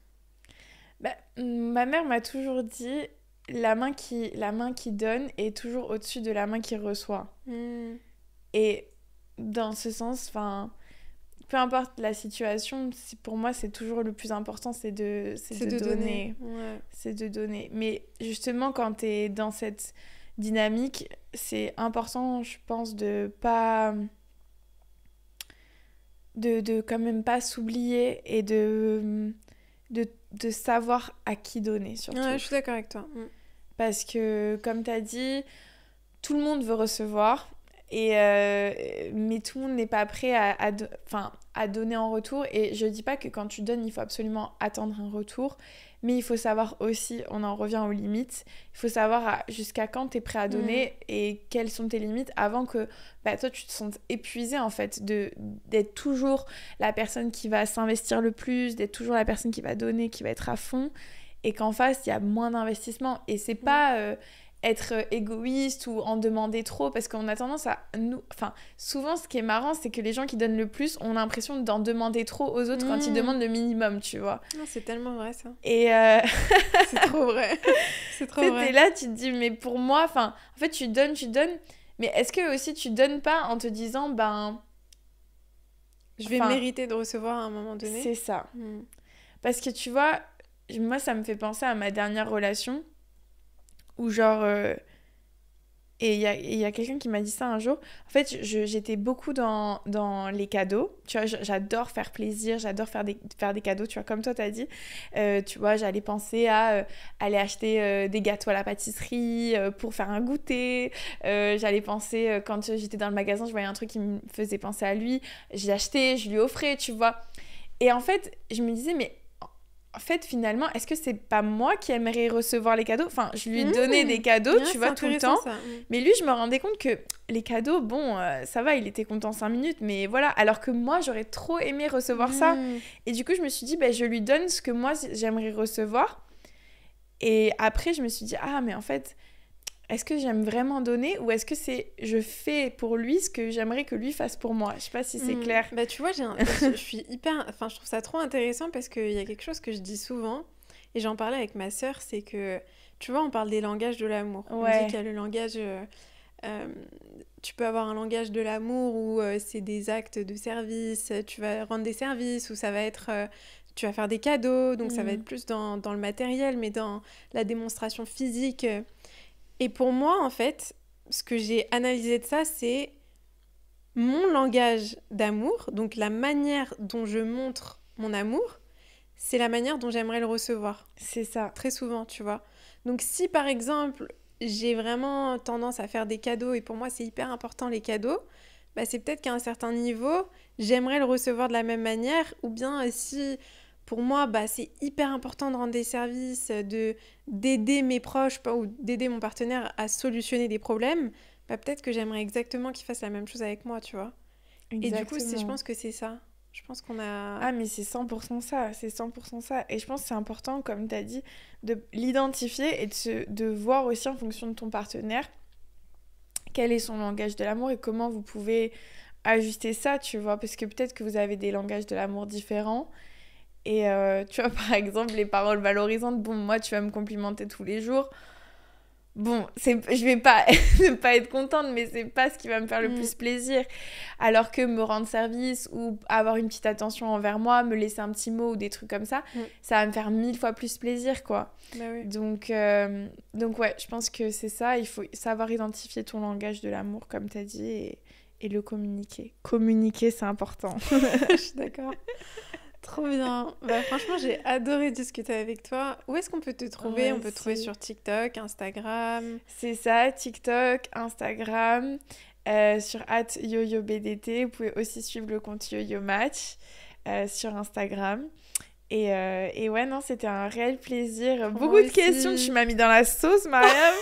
Bah, ma mère m'a toujours dit la main qui donne est toujours au-dessus de la main qui reçoit. Et dans ce sens, enfin, peu importe la situation, pour moi c'est toujours le plus important, c'est de donner. Ouais. C'est de donner. Mais justement, quand t'es dans cette dynamique, c'est important, je pense, de pas... de quand même pas s'oublier et de savoir à qui donner, surtout. Ouais, je suis d'accord avec toi. Parce que, comme t'as dit, tout le monde veut recevoir, mais tout le monde n'est pas prêt à donner en retour. Et je dis pas que quand tu donnes, il faut absolument attendre un retour, mais il faut savoir aussi, on en revient aux limites, il faut savoir jusqu'à quand tu es prêt à donner et quelles sont tes limites avant que toi tu te sentes épuisé, en fait, d'être toujours la personne qui va s'investir le plus, d'être toujours la personne qui va donner, qui va être à fond, et qu'en face il y a moins d'investissement. Et c'est pas être égoïste ou en demander trop, parce qu'on a tendance à souvent ce qui est marrant, c'est que les gens qui donnent le plus ont l'impression d'en demander trop aux autres quand ils demandent le minimum, tu vois. Non, c'est tellement vrai, ça. Et c'est trop vrai. C'est trop vrai. T'es là, tu te dis, mais pour moi, en fait tu donnes, mais est-ce que aussi tu donnes pas en te disant, je vais mériter de recevoir à un moment donné. C'est ça. Parce que tu vois, moi ça me fait penser à ma dernière relation, où genre... et il y a quelqu'un qui m'a dit ça un jour. En fait, j'étais beaucoup dans les cadeaux. Tu vois, j'adore faire plaisir, j'adore faire des cadeaux, tu vois, comme toi t'as dit. Tu vois, j'allais penser à aller acheter des gâteaux à la pâtisserie pour faire un goûter. J'allais penser, quand j'étais dans le magasin, je voyais un truc qui me faisait penser à lui. J'ai acheté, je lui offrais, tu vois. Et en fait, je me disais, mais... En fait, finalement, est-ce que c'est pas moi qui aimerais recevoir les cadeaux ? Enfin, je lui donnais des cadeaux, tu vois, tout le temps. Mais lui, je me rendais compte que les cadeaux, bon, ça va, il était content 5 minutes, mais voilà. Alors que moi, j'aurais trop aimé recevoir ça. Et du coup, je me suis dit, je lui donne ce que moi, j'aimerais recevoir. Et après, je me suis dit, ah, mais en fait... Est-ce que j'aime vraiment donner, ou est-ce que je fais pour lui ce que j'aimerais que lui fasse pour moi ? Je sais pas si c'est clair. Bah tu vois, je suis hyper... Enfin, je trouve ça trop intéressant parce qu'il y a quelque chose que je dis souvent, et j'en parlais avec ma sœur, c'est que, tu vois, on parle des langages de l'amour. On dit qu'il y a le langage... tu peux avoir un langage de l'amour où c'est des actes de service, tu vas rendre des services, ou ça va être... tu vas faire des cadeaux, donc ça va être plus dans le matériel, mais dans la démonstration physique... Et pour moi, en fait, ce que j'ai analysé de ça, c'est mon langage d'amour, donc la manière dont je montre mon amour, c'est la manière dont j'aimerais le recevoir. C'est ça. Très souvent, tu vois. Donc si, par exemple, j'ai vraiment tendance à faire des cadeaux, et pour moi, c'est hyper important, les cadeaux, c'est peut-être qu'à un certain niveau, j'aimerais le recevoir de la même manière, ou bien si... Pour moi, c'est hyper important de rendre des services, d'aider mes proches ou d'aider mon partenaire à solutionner des problèmes. Peut-être que j'aimerais exactement qu'il fasse la même chose avec moi, tu vois. Exactement. Et du coup, je pense que c'est ça. Je pense qu'on a... Ah, mais c'est 100% ça. C'est 100% ça. Et je pense que c'est important, comme tu as dit, de l'identifier et de voir aussi en fonction de ton partenaire quel est son langage de l'amour et comment vous pouvez ajuster ça, tu vois. Parce que peut-être que vous avez des langages de l'amour différents. Et tu vois, par exemple, les paroles valorisantes, bon, moi, tu vas me complimenter tous les jours. bon, je vais pas ne pas être contente, mais c'est pas ce qui va me faire le plus plaisir. Alors que me rendre service ou avoir une petite attention envers moi, me laisser un petit mot ou des trucs comme ça, ça va me faire 1000 fois plus plaisir, quoi. Bah oui. Donc ouais, je pense que c'est ça. Il faut savoir identifier ton langage de l'amour, comme t'as dit, et le communiquer. Communiquer, c'est important. Je suis d'accord. Trop bien. Bah, franchement, j'ai adoré discuter avec toi. Où est-ce qu'on peut te trouver? Ouais, On peut te trouver sur TikTok, Instagram. C'est ça, TikTok, Instagram, sur @yoyobdt. Vous pouvez aussi suivre le compte YoYoMatch sur Instagram. Et ouais, non, c'était un réel plaisir. Pour Beaucoup moi de aussi. questions. Tu m'as mis dans la sauce, Mariam.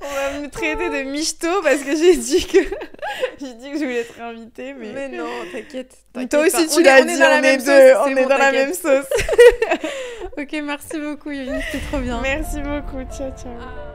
On va me traiter de michto parce que j'ai dit que je voulais être invitée. Mais non, t'inquiète. Toi aussi, pas. tu l'as dit, on est dans la même deux. sauce, On c'est est bon, dans la t'inquiète. même sauce. Ok, merci beaucoup, Yoline, c'était trop bien. Merci beaucoup. Ciao, ciao.